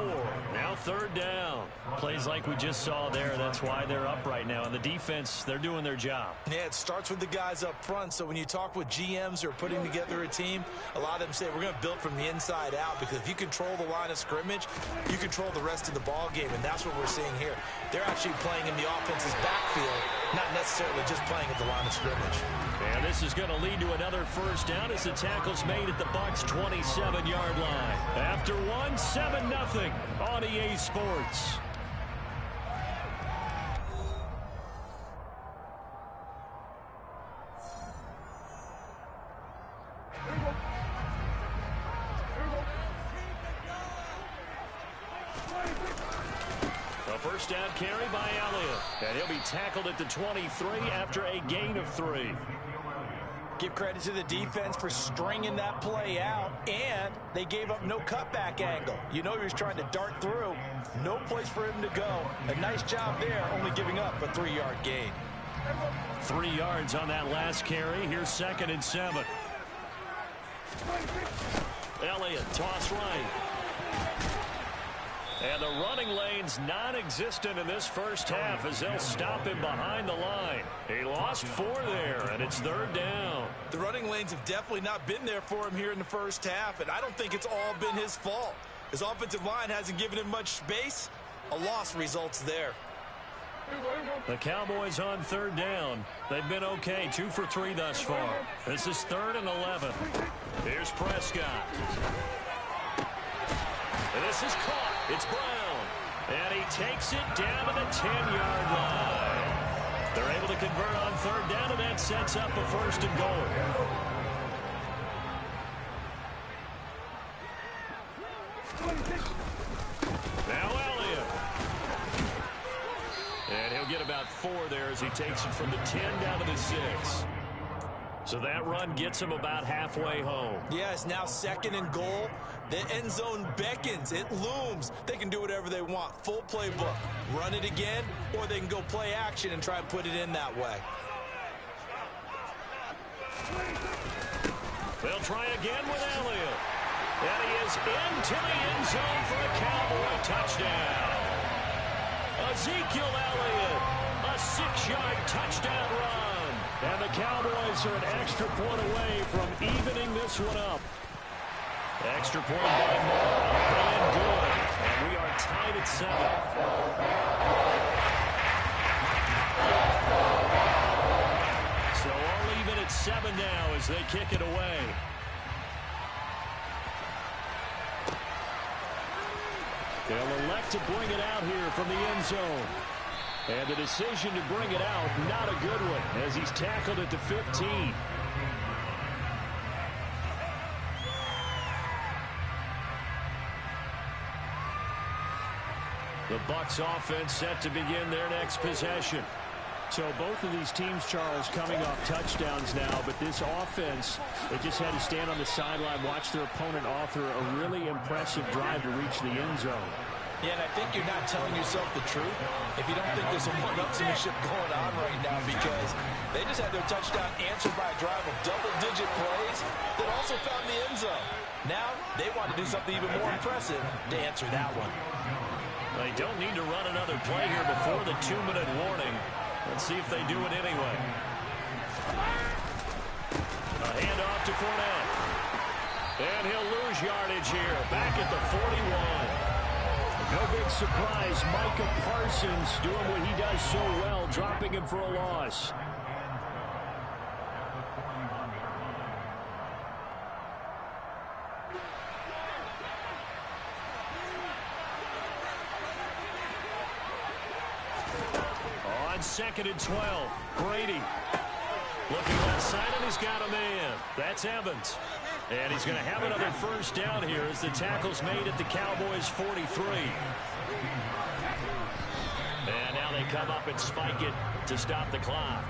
Now 3rd down. Plays like we just saw there. That's why they're up right now. And the defense, they're doing their job. Yeah, it starts with the guys up front. So when you talk with GMs who are putting together a team, a lot of them say we're going to build from the inside out, because if you control the line of scrimmage, you control the rest of the ball game, and that's what we're seeing here. They're actually playing in the offense's backfield, not necessarily just playing at the line of scrimmage. And this is going to lead to another 1st down as the tackle's made at the Bucs' 27-yard line. After 1, 7-0 on EA Sports. A 1st down carry by Elliott. And he'll be tackled at the 23 after a gain of 3. Give credit to the defense for stringing that play out, and they gave up no cutback angle. You know he was trying to dart through. No place for him to go. A nice job there, only giving up a 3-yard gain. 3 yards on that last carry. Here's 2nd and 7. Elliott, toss right. And the running lane's non-existent in this 1st half as they'll stop him behind the line. He lost 4 there, and it's 3rd down. The running lanes have definitely not been there for him here in the 1st half, and I don't think it's all been his fault. His offensive line hasn't given him much space. A loss results there. The Cowboys on 3rd down. They've been okay, 2 for 3 thus far. This is 3rd and 11. Here's Prescott. And this is caught. It's Brown. And he takes it down to the 10-yard line. They're able to convert on 3rd down, and that sets up a 1st and goal. Now Elliott. And he'll get about 4 there as he takes it from the 10 down to the 6. So that run gets him about halfway home. Yeah, it's now 2nd and goal. The end zone beckons. It looms. They can do whatever they want. Full playbook. Run it again, or they can go play action and try and put it in that way. They'll try again with Elliott. And he is into the end zone for a Cowboy touchdown. Ezekiel Elliott, a 6-yard touchdown run. And the Cowboys are an extra point away from evening this one up. Extra point by Moore, and good. And we are tied at 7. So all even at 7 now as they kick it away. They'll elect to bring it out here from the end zone. And the decision to bring it out, not a good one, as he's tackled at the 15. The Bucs offense set to begin their next possession. So both of these teams, Charles, coming off touchdowns now, but this offense, they just had to stand on the sideline, watch their opponent author a really impressive drive to reach the end zone. Yeah, and I think you're not telling yourself the truth if you don't think there's some one-upsmanship going on right now, because they just had their touchdown answered by a drive of double-digit plays that also found the end zone. Now they want to do something even more impressive to answer that one. They don't need to run another play here before the 2-minute warning. Let's see if they do it anyway. A handoff to Fournette. And he'll lose yardage here, back at the 41. No big surprise, Micah Parsons doing what he does so well, dropping him for a loss. On 2nd and 12, Brady. Looking left side, and he's got a man. That's Evans. And he's going to have another 1st down here as the tackle's made at the Cowboys' 43. And now they come up and spike it to stop the clock.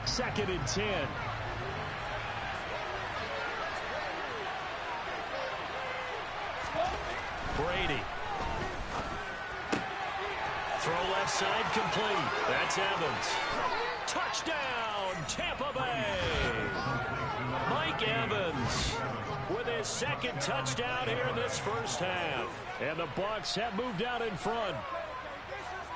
Second and 10. Brady. Throw left side complete. That's Evans. Touchdown, Tampa Bay. Mike Evans with his second touchdown here in this first half. And the Bucs have moved out in front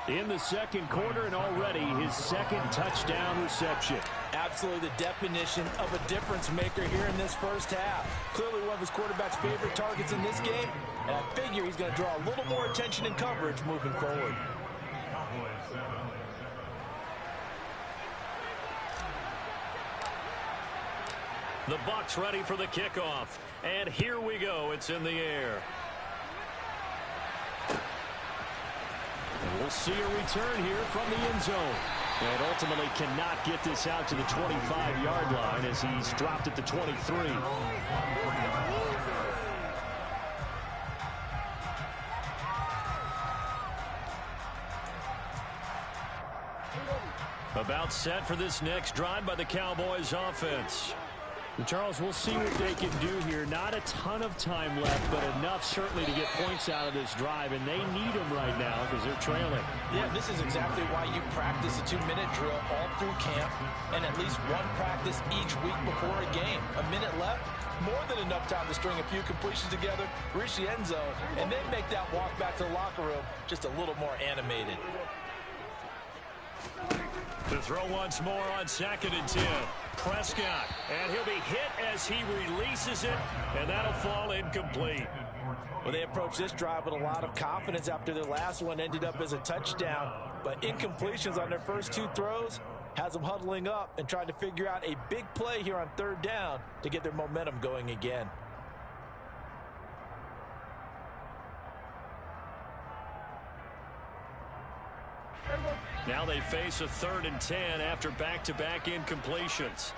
in the second quarter, and already his second touchdown reception. Absolutely the definition of a difference maker here in this first half. Clearly one of his quarterback's favorite targets in this game, and I figure he's going to draw a little more attention and coverage moving forward. The Bucs ready for the kickoff, and here we go. It's in the air. And we'll see a return here from the end zone. And ultimately cannot get this out to the 25-yard line as he's dropped at the 23. About set for this next drive by the Cowboys offense. And Charles, we'll see what they can do here. Not a ton of time left, but enough certainly to get points out of this drive, and they need them right now because they're trailing. Yeah, this is exactly why you practice a 2-minute drill all through camp and at least one practice each week before a game. A minute left, more than enough time to string a few completions together, reach the end zone, and then make that walk back to the locker room just a little more animated. To throw once more on 2nd and 10. Prescott, and he'll be hit as he releases it, and that'll fall incomplete. Well, they approached this drive with a lot of confidence after their last one ended up as a touchdown, but incompletions on their first two throws has them huddling up and trying to figure out a big play here on 3rd down to get their momentum going again. Now they face a 3rd and 10 after back-to-back incompletions.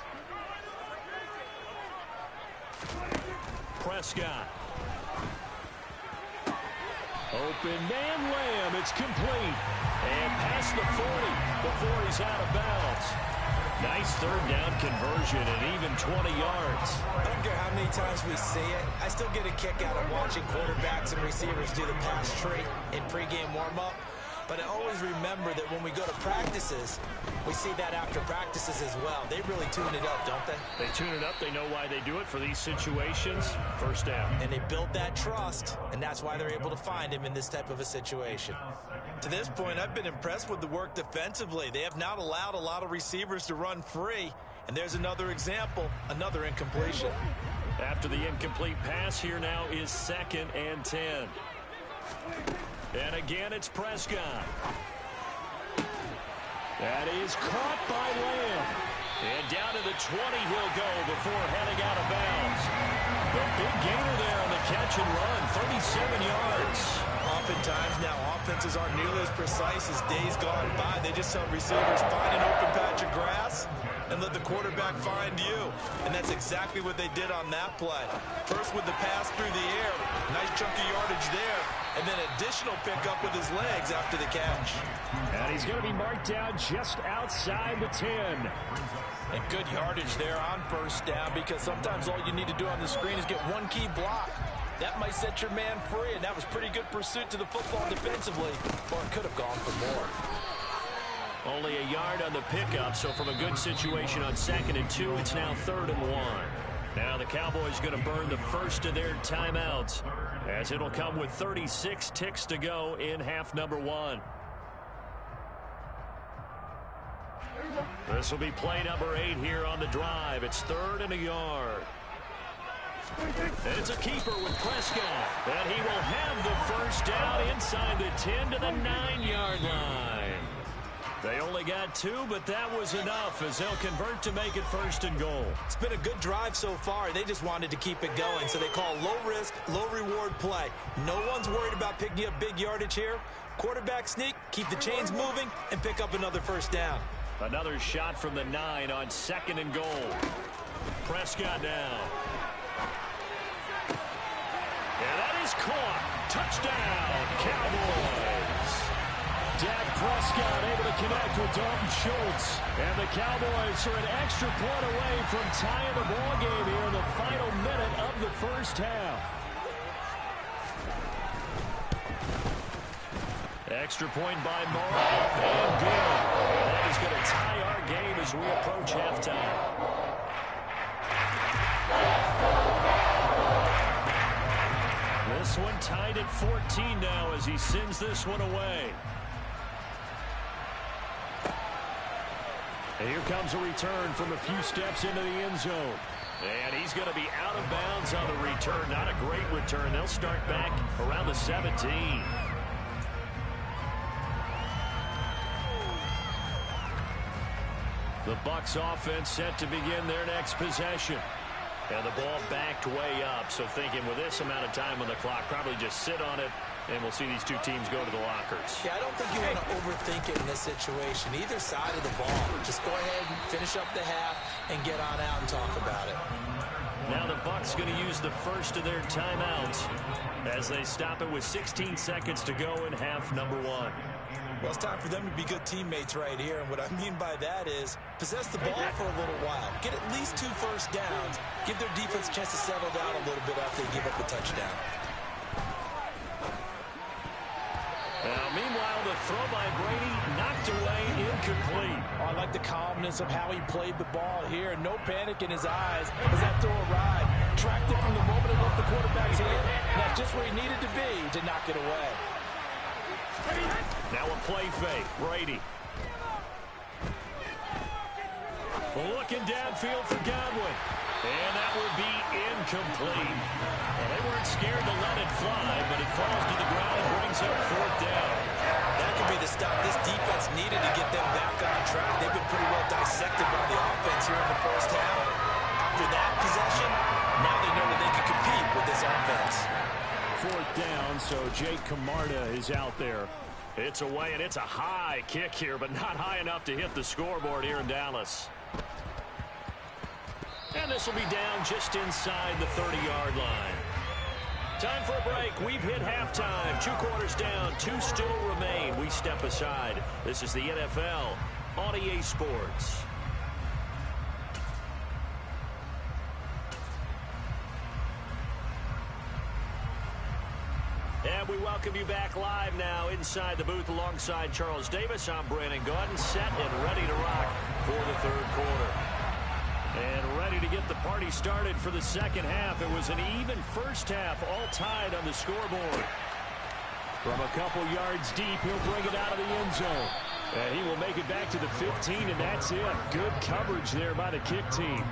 Prescott. Open man Lamb. It's complete. And past the 40 before he's out of bounds. Nice 3rd down conversion and even 20 yards. I don't care how many times we see it. I still get a kick out of watching quarterbacks and receivers do the pass tree in pregame warm-up. But I always remember that when we go to practices, we see that after practices as well. They really tune it up, don't they? They tune it up. They know why they do it for these situations. First down. And they build that trust, and that's why they're able to find him in this type of a situation. To this point, I've been impressed with the work defensively. They have not allowed a lot of receivers to run free. And there's another example, another incompletion. After the incomplete pass, here now is 2nd and 10. And again, it's Prescott. That is caught by Lamb. And down to the 20 he'll go before heading out of bounds. The big gainer there on the catch and run, 37 yards. Oftentimes now, offenses aren't nearly as precise as days gone by. They just tell receivers, find an open patch of grass and let the quarterback find you. And that's exactly what they did on that play. First with the pass through the air, nice chunk of yardage there, and then additional pickup with his legs after the catch. And he's going to be marked down just outside the 10. And good yardage there on 1st down, because sometimes all you need to do on the screen is get one key block. That might set your man free, and that was pretty good pursuit to the football defensively, or it could have gone for more. Only a yard on the pickup, so from a good situation on 2nd and 2, it's now 3rd and 1. Now the Cowboys going to burn the first of their timeouts, as it'll come with 36 ticks to go in half number 1. This will be play number 8 here on the drive. It's 3rd and a yard. And it's a keeper with Prescott. And he will have the first down inside the 10 to the 9-yard line. They only got 2, but that was enough as they'll convert to make it 1st and goal. It's been a good drive so far. They just wanted to keep it going, so they call low-risk, low-reward play. No one's worried about picking up big yardage here. Quarterback sneak, keep the chains moving, and pick up another 1st down. Another shot from the 9 on 2nd and goal. Prescott now. And that is caught. Touchdown, Cowboys. Dak Prescott able to connect with Dalton Schultz. And the Cowboys are an extra point away from tying the ball game here in the final minute of the first half. Extra point by Morrow. And good. That is going to tie our game as we approach halftime. This one tied at 14 now as he sends this one away. And here comes a return from a few steps into the end zone. And he's going to be out of bounds on the return. Not a great return. They'll start back around the 17. The Bucs offense set to begin their next possession. And the ball backed way up. So thinking with this amount of time on the clock, probably just sit on it, and we'll see these two teams go to the lockers. Yeah, I don't think you want to overthink it in this situation. Either side of the ball. Just go ahead and finish up the half and get on out and talk about it. Now the Bucs going to use the first of their timeouts as they stop it with 16 seconds to go in half number one. Well, it's time for them to be good teammates right here. And what I mean by that is possess the ball for a little while. Get at least 2 first downs. Give their defense a chance to settle down a little bit after they give up a touchdown. Now, meanwhile, the throw by Brady knocked away, incomplete. I like the calmness of how he played the ball here. No panic in his eyes as that throw arrived. Tracked it from the moment it left the quarterback's hand. That's just where he needed to be to knock it away. Now a play fake. Brady. Looking downfield for Godwin. And that would be incomplete. Well, they weren't scared to let it fly, but it falls to the ground and brings up 4th down. That could be the stop this defense needed to get them back on track. They've been pretty well dissected by the offense here in the first half. After that possession, now they know that they can compete with this offense. 4th down, so Jake Camarda is out there. It's away, and it's a high kick here, but not high enough to hit the scoreboard here in Dallas. And this will be down just inside the 30-yard line. Time for a break. We've hit halftime. 2 quarters down, 2 still remain. We step aside. This is the NFL on EA Sports. And we welcome you back live now inside the booth alongside Charles Davis. I'm Brandon Gaudin, set and ready to rock for the 3rd quarter. And ready to get the party started for the second half. It was an even first half, all tied on the scoreboard. From a couple yards deep, he'll bring it out of the end zone. And he will make it back to the 15, and that's it. Good coverage there by the kick team.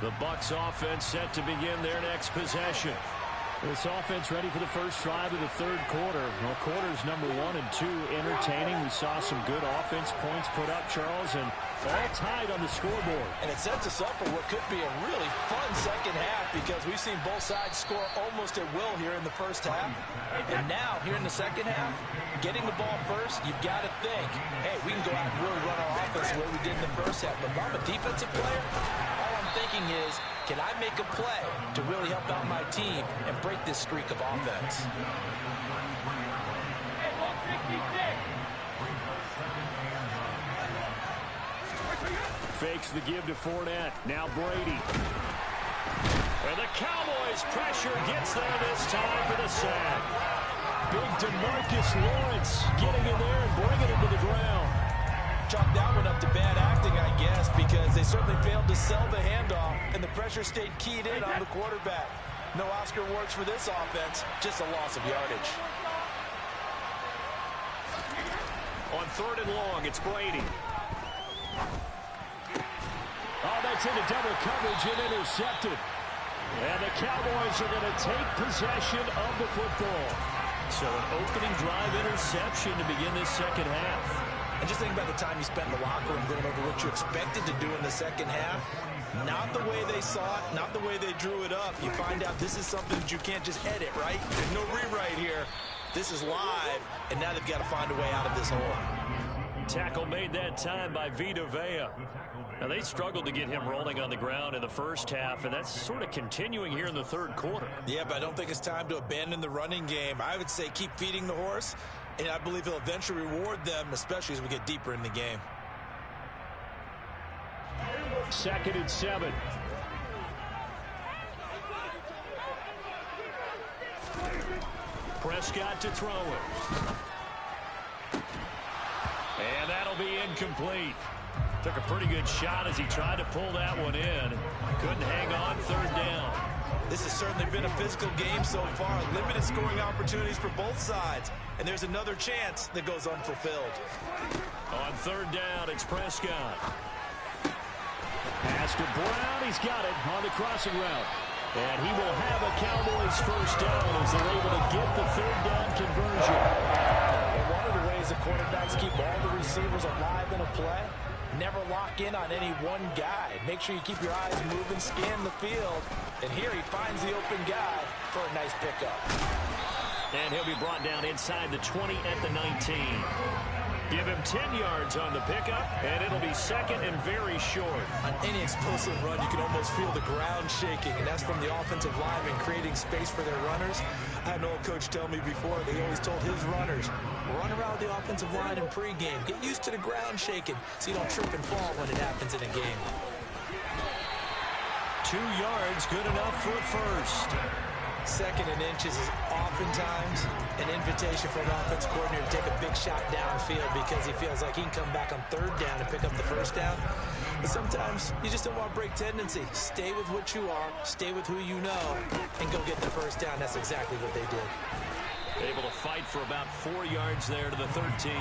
The Bucs offense set to begin their next possession. This offense ready for the first drive of the 3rd quarter. Well, quarters number 1 and 2 entertaining. We saw some good offense points put up, Charles, and all tied on the scoreboard. And it sets us up for what could be a really fun second half because we've seen both sides score almost at will here in the first half. And now, here in the second half, getting the ball first, you've got to think, hey, we can go out and really run our offense the way we did in the first half. But if I'm a defensive player, all I'm thinking is, can I make a play to really help out my team and break this streak of offense? Fakes the give to Fournette. Now Brady. And the Cowboys pressure gets there this time for the sack. Big DeMarcus Lawrence getting in there and bringing him to the ground. Chalk that one up to bad acting, I guess, because they certainly failed to sell the handoff, and the pressure stayed keyed in on the quarterback. No Oscar awards for this offense, just a loss of yardage. On 3rd and long, it's Brady. Oh, that's into double coverage and intercepted. And the Cowboys are going to take possession of the football. So an opening drive interception to begin this second half. And just think about the time you spent in the locker room going over what you expected to do in the second half. Not the way they saw it, not the way they drew it up. You find out this is something that you can't just edit, right? There's no rewrite here. This is live, and now they've got to find a way out of this hole. Tackle made that time by Vita Vea. Now, they struggled to get him rolling on the ground in the first half, and that's sort of continuing here in the 3rd quarter. Yeah, but I don't think it's time to abandon the running game. I would say keep feeding the horse, and I believe he'll eventually reward them, especially as we get deeper in the game. 2nd and 7. Prescott to throw it. And that'll be incomplete. Took a pretty good shot as he tried to pull that one in. Couldn't hang on, third down. This has certainly been a physical game so far. Limited scoring opportunities for both sides. And there's another chance that goes unfulfilled. On third down, it's Prescott. Pass to Brown. He's got it on the crossing route. And he will have a Cowboys first down as they're able to get the third down conversion. And one of the ways the quarterbacks keep all the receivers alive in a play, never lock in on any one guy. Make sure you keep your eyes moving, scan the field. And here he finds the open guy for a nice pickup. And he'll be brought down inside the 20 at the 19. Give him 10 yards on the pickup, and it'll be second and very short. On any explosive run, you can almost feel the ground shaking, and that's from the offensive linemen creating space for their runners. I had an old coach tell me before, they always told his runners, run around the offensive line in pregame. Get used to the ground shaking so you don't trip and fall when it happens in a game. 2 yards, good enough for a first. Second and inches is oftentimes an invitation for an offense coordinator to take a big shot downfield because he feels like he can come back on third down and pick up the first down. But sometimes you just don't want to break tendency. Stay with what you are, stay with who you know, and go get the first down. That's exactly what they did. Able to fight for about 4 yards there to the 13.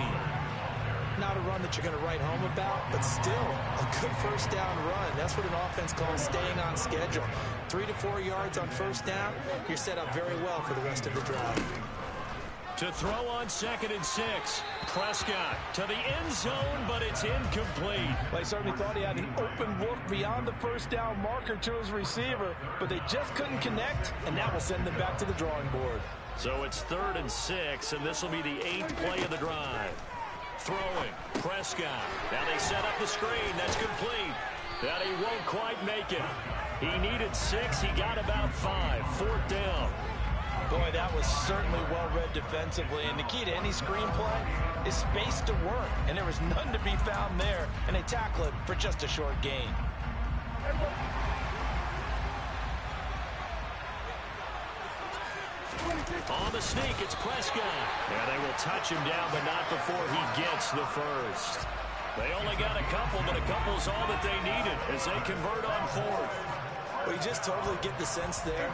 Not a run that you're going to write home about, but still a good first down run. That's what an offense calls staying on schedule. 3 to 4 yards on first down, you're set up very well for the rest of the drive. To throw on 2nd and 6. Prescott to the end zone, but it's incomplete. Well, he certainly thought he had an open look beyond the first down marker to his receiver, but they just couldn't connect, and that will send them back to the drawing board. So it's 3rd and 6, and this will be the 8th play of the drive. Throwing, Prescott. Now they set up the screen. That's complete. That he won't quite make it. He needed 6. He got about 5. 4th down. Boy, that was certainly well-read defensively. And the key to any screenplay is space to work. And there was none to be found there. And they tackle it for just a short gain. On the sneak, it's Prescott. Yeah, they will touch him down, but not before he gets the first. They only got a couple, but a couple's all that they needed as they convert on 4th. Well, you just totally get the sense there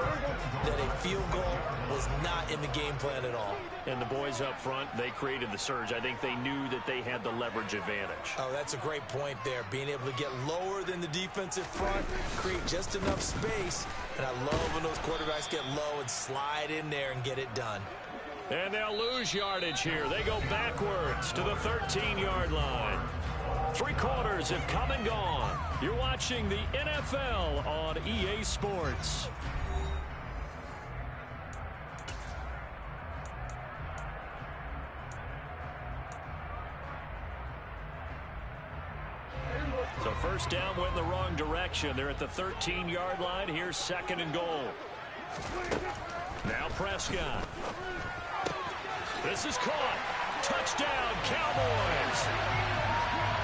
that a field goal was not in the game plan at all. And the boys up front, they created the surge. I think they knew that they had the leverage advantage. Oh, that's a great point there. Being able to get lower than the defensive front, create just enough space. And I love when those quarterbacks get low and slide in there and get it done. And they'll lose yardage here. They go backwards to the 13-yard line. 3 quarters have come and gone. You're watching the NFL on EA Sports. So first down went in the wrong direction. They're at the 13-yard line. Here's 2nd and goal. Now Prescott. This is caught. Touchdown, Cowboys.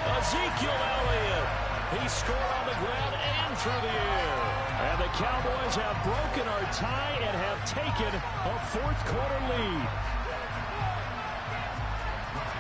Ezekiel Elliott. He scored on the ground and through the air. And the Cowboys have broken our tie and have taken a 4th quarter lead.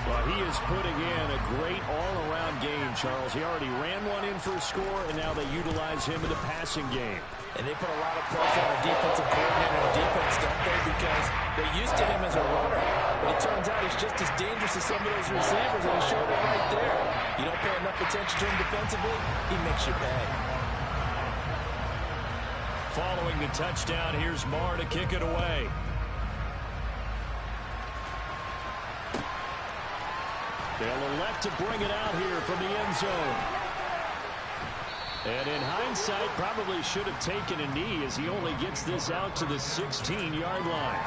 Well, he is putting in a great all-around game, Charles. He already ran one in for a score, and now they utilize him in the passing game. And they put a lot of pressure on a defensive coordinator and defense, don't they? Because they're used to him as a runner. But it turns out he's just as dangerous as some of those receivers, and he showed it right there. You don't pay enough attention to him defensively, he makes you pay. Following the touchdown, here's Marr to kick it away. They'll elect to bring it out here from the end zone. And in hindsight, probably should have taken a knee as he only gets this out to the 16-yard line.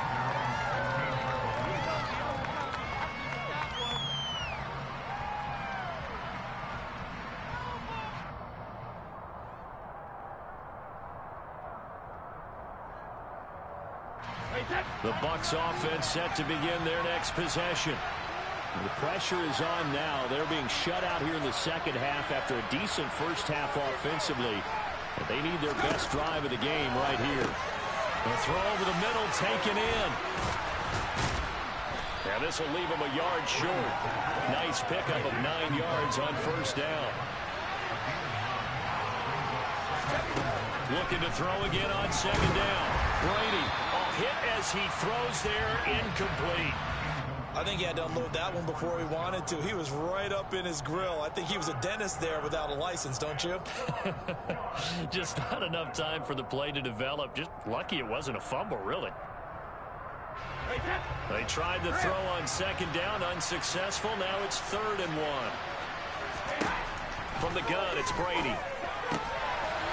The Bucs offense set to begin their next possession. The pressure is on now. They're being shut out here in the second half after a decent first half offensively. But they need their best drive of the game right here. The throw over the middle taken in. Now this will leave him a yard short. Nice pickup of 9 yards on first down. Looking to throw again on second down. Brady, hit as he throws there, incomplete. I think he had to unload that one before he wanted to. He was right up in his grill. I think he was a dentist there without a license, don't you? Just not enough time for the play to develop. Just lucky it wasn't a fumble, really. They tried to throw on second down, unsuccessful. Now it's 3rd and 1. From the gun, it's Brady.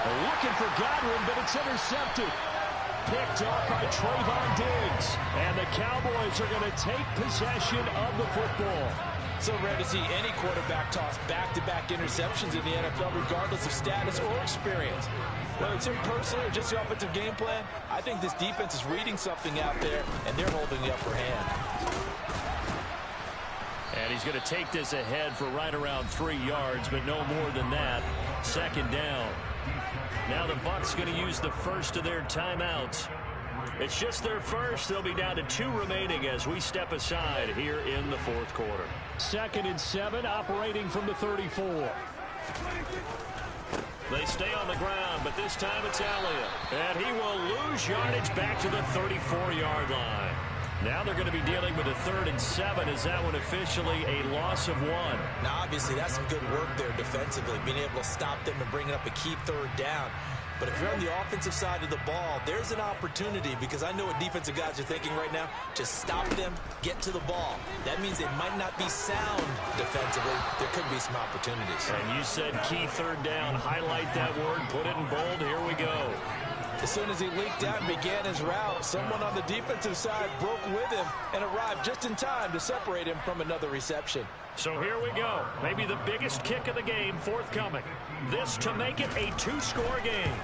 They're looking for Godwin, but it's intercepted. Picked up by Trayvon Diggs. And the Cowboys are going to take possession of the football. So rare to see any quarterback toss back-to-back interceptions in the NFL, regardless of status or experience. Whether it's in person or just the offensive game plan, I think this defense is reading something out there, and they're holding the upper hand. And he's going to take this ahead for right around 3 yards, but no more than that. Second down. Now the Bucs going to use the first of their timeouts. It's just their first. They'll be down to 2 remaining as we step aside here in the 4th quarter. 2nd and 7, operating from the 34. They stay on the ground, but this time it's Elliott. And he will lose yardage back to the 34-yard line. Now they're going to be dealing with a 3rd and 7. Is that one officially a loss of 1? Now, obviously, that's some good work there defensively, being able to stop them and bringing up a key 3rd down. But if you're on the offensive side of the ball, there's an opportunity, because I know what defensive guys are thinking right now. Just stop them, get to the ball. That means they might not be sound defensively. There could be some opportunities. And you said key 3rd down. Highlight that word, put it in bold. Here we go. As soon as he leaked out and began his route, someone on the defensive side broke with him and arrived just in time to separate him from another reception. So here we go. Maybe the biggest kick of the game forthcoming. This to make it a 2-score game.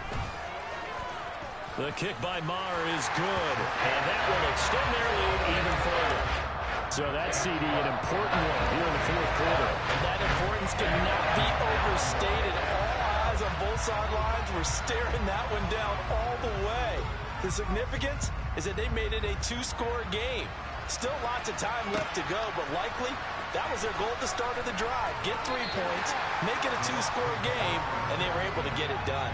The kick by Maher is good, and that will extend their lead even further. So that's, CD, an important one here in the 4th quarter. And that importance cannot be overstated. All eyes on both sidelines were staring that one down all the way. The significance is that they made it a 2-score game. Still lots of time left to go, but likely that was their goal at the start of the drive. Get 3 points, make it a 2-score game, and they were able to get it done.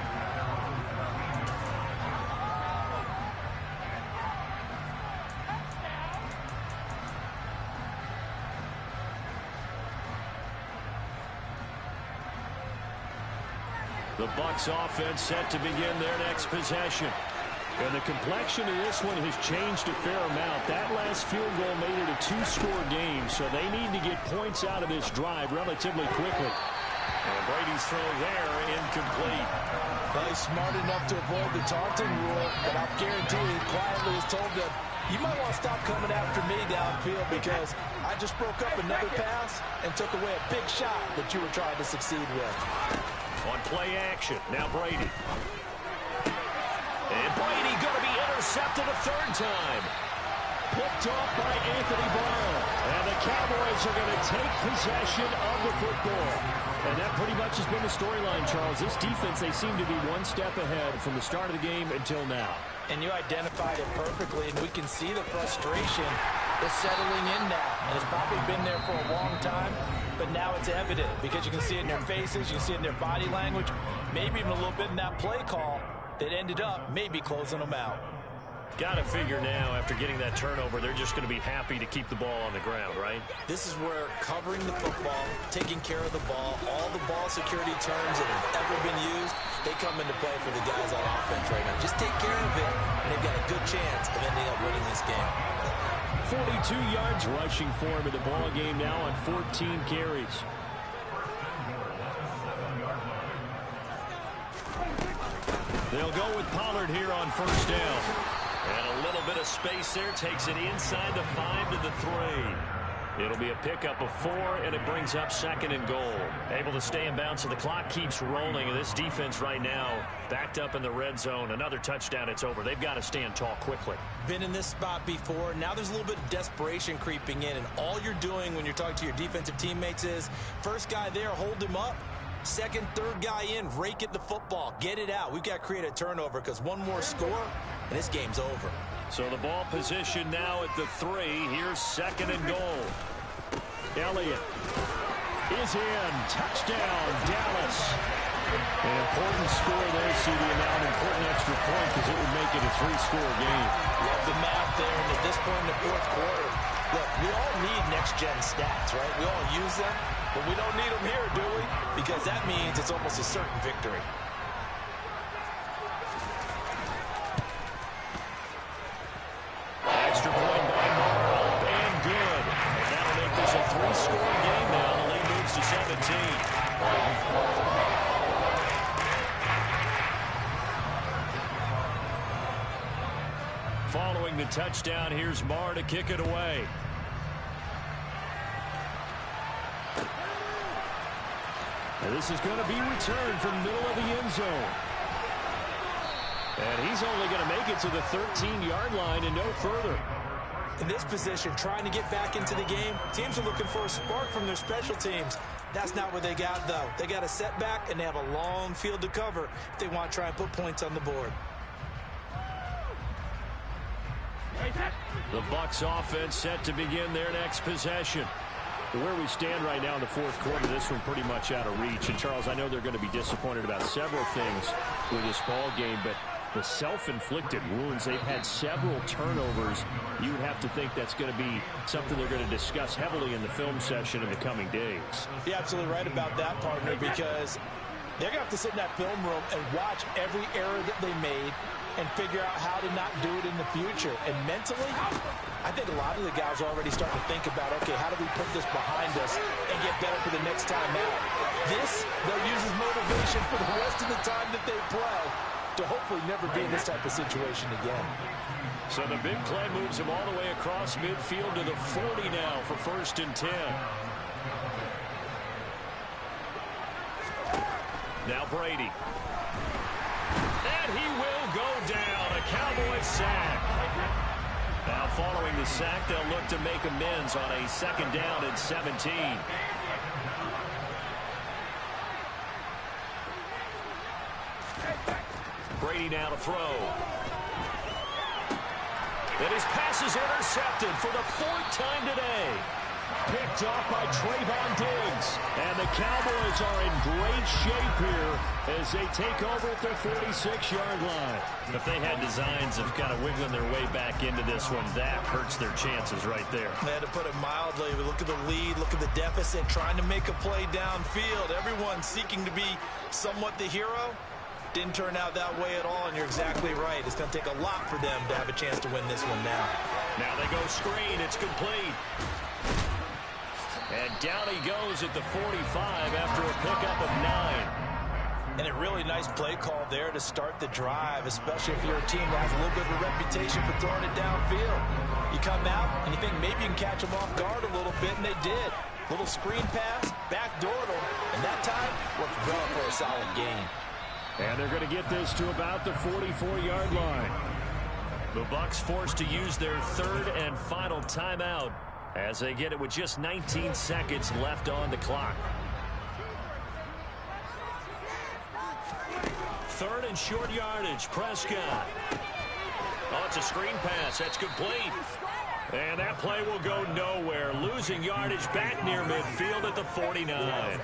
The Bucs offense set to begin their next possession. And the complexion of this one has changed a fair amount. That last field goal made it a 2-score game, so they need to get points out of this drive relatively quickly. And Brady's throw there, incomplete. Well, he's smart enough to avoid the taunting rule, but I'll guarantee he quietly has told them, you might want to stop coming after me downfield because I just broke up another pass and took away a big shot that you were trying to succeed with. On play action, now Brady. And Brady going to be intercepted a 3rd time. Picked off by Anthony Brown. And the Cowboys are going to take possession of the football. And that pretty much has been the storyline, Charles. This defense, they seem to be one step ahead from the start of the game until now. And you identified it perfectly, and we can see the frustration that's settling in now. And it's probably been there for a long time, but now it's evident because you can see it in their faces, you can see it in their body language, maybe even a little bit in that play call that ended up maybe closing them out. Got to figure now, after getting that turnover, they're just going to be happy to keep the ball on the ground, right? This is where covering the football, taking care of the ball, all the ball security terms that have ever been used, they come into play for the guys on offense right now. Just take care of it, and they've got a good chance of ending up winning this game. 42 yards rushing for him in the ball game now on 14 carries. They'll go with Pollard here on first down. And a little bit of space there, takes it inside the 5 to the 3. It'll be a pickup of 4, and it brings up 2nd and goal. Able to stay in bounds, so the clock keeps rolling. And this defense right now, backed up in the red zone. Another touchdown, it's over. They've got to stand tall quickly. Been in this spot before. Now there's a little bit of desperation creeping in. And all you're doing when you're talking to your defensive teammates is, first guy there, hold him up. Second, third guy in, rake at the football. Get it out. We've got to create a turnover because one more score, and this game's over. So the ball position now at the 3. Here's 2nd and goal. Elliott is in. Touchdown, Dallas. An important score there, CD, now an important extra point because it would make it a 3-score game. Love the math there, and at this point in the 4th quarter, look, we all need next-gen stats, right? We all use them, but we don't need them here, do we? Because that means it's almost a certain victory. Extra point by Morrow, and good. And that'll make this a 3-score game now. The lead moves to 17. Following the touchdown, here's Marr to kick it away. And this is going to be returned from the middle of the end zone. And he's only going to make it to the 13-yard line and no further. In this position, trying to get back into the game, teams are looking for a spark from their special teams. That's not what they got, though. They got a setback, and they have a long field to cover if they want to try and put points on the board. The Bucs offense set to begin their next possession. Where we stand right now in the 4th quarter, this one pretty much out of reach. And, Charles, I know they're going to be disappointed about several things with this ball game, but the self-inflicted wounds, they've had several turnovers. You would have to think that's going to be something they're going to discuss heavily in the film session in the coming days. You're absolutely right about that, partner, because they're going to have to sit in that film room and watch every error that they made and figure out how to not do it in the future. And mentally, I think a lot of the guys are already starting to think about, okay, how do we put this behind us and get better for the next time out? This, they'll use as motivation for the rest of the time that they play to hopefully never be in this type of situation again. So the big play moves him all the way across midfield to the 40 now for 1st and 10. Now Brady. And he will go down. A Cowboy sack. Now following the sack, they'll look to make amends on a 2nd down and 17. Brady now to throw. And his pass is intercepted for the 4th time today. Picked off by Trayvon Diggs. And the Cowboys are in great shape here as they take over at their 46-yard line. If they had designs of kind of wiggling their way back into this one, that hurts their chances right there. They had to put it mildly. We look at the lead, look at the deficit, trying to make a play downfield. Everyone seeking to be somewhat the hero. Didn't turn out that way at all, and you're exactly right. It's going to take a lot for them to have a chance to win this one now. Now they go screen. It's complete. And down he goes at the 45 after a pickup of 9. And a really nice play call there to start the drive, especially if you're a team that has a little bit of a reputation for throwing it downfield. You come out, and you think maybe you can catch them off guard a little bit, and they did. Little screen pass, backdoor them, and that time worked well for a solid gain. And they're going to get this to about the 44-yard line. The Bucs forced to use their 3rd and final timeout as they get it with just 19 seconds left on the clock. 3rd and short yardage. Prescott. Oh, it's a screen pass. That's complete. And that play will go nowhere. Losing yardage back near midfield at the 49.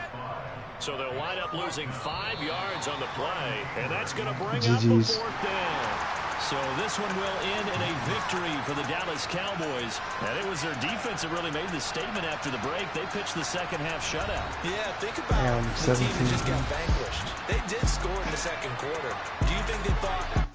So they'll wind up losing 5 yards on the play, and that's going to bring up the 4th down. So this one will end in a victory for the Dallas Cowboys. And it was their defense that really made the statement after the break. They pitched the second-half shutout. Yeah, think about the team that just got vanquished. They did score in the 2nd quarter. Do you think they thought,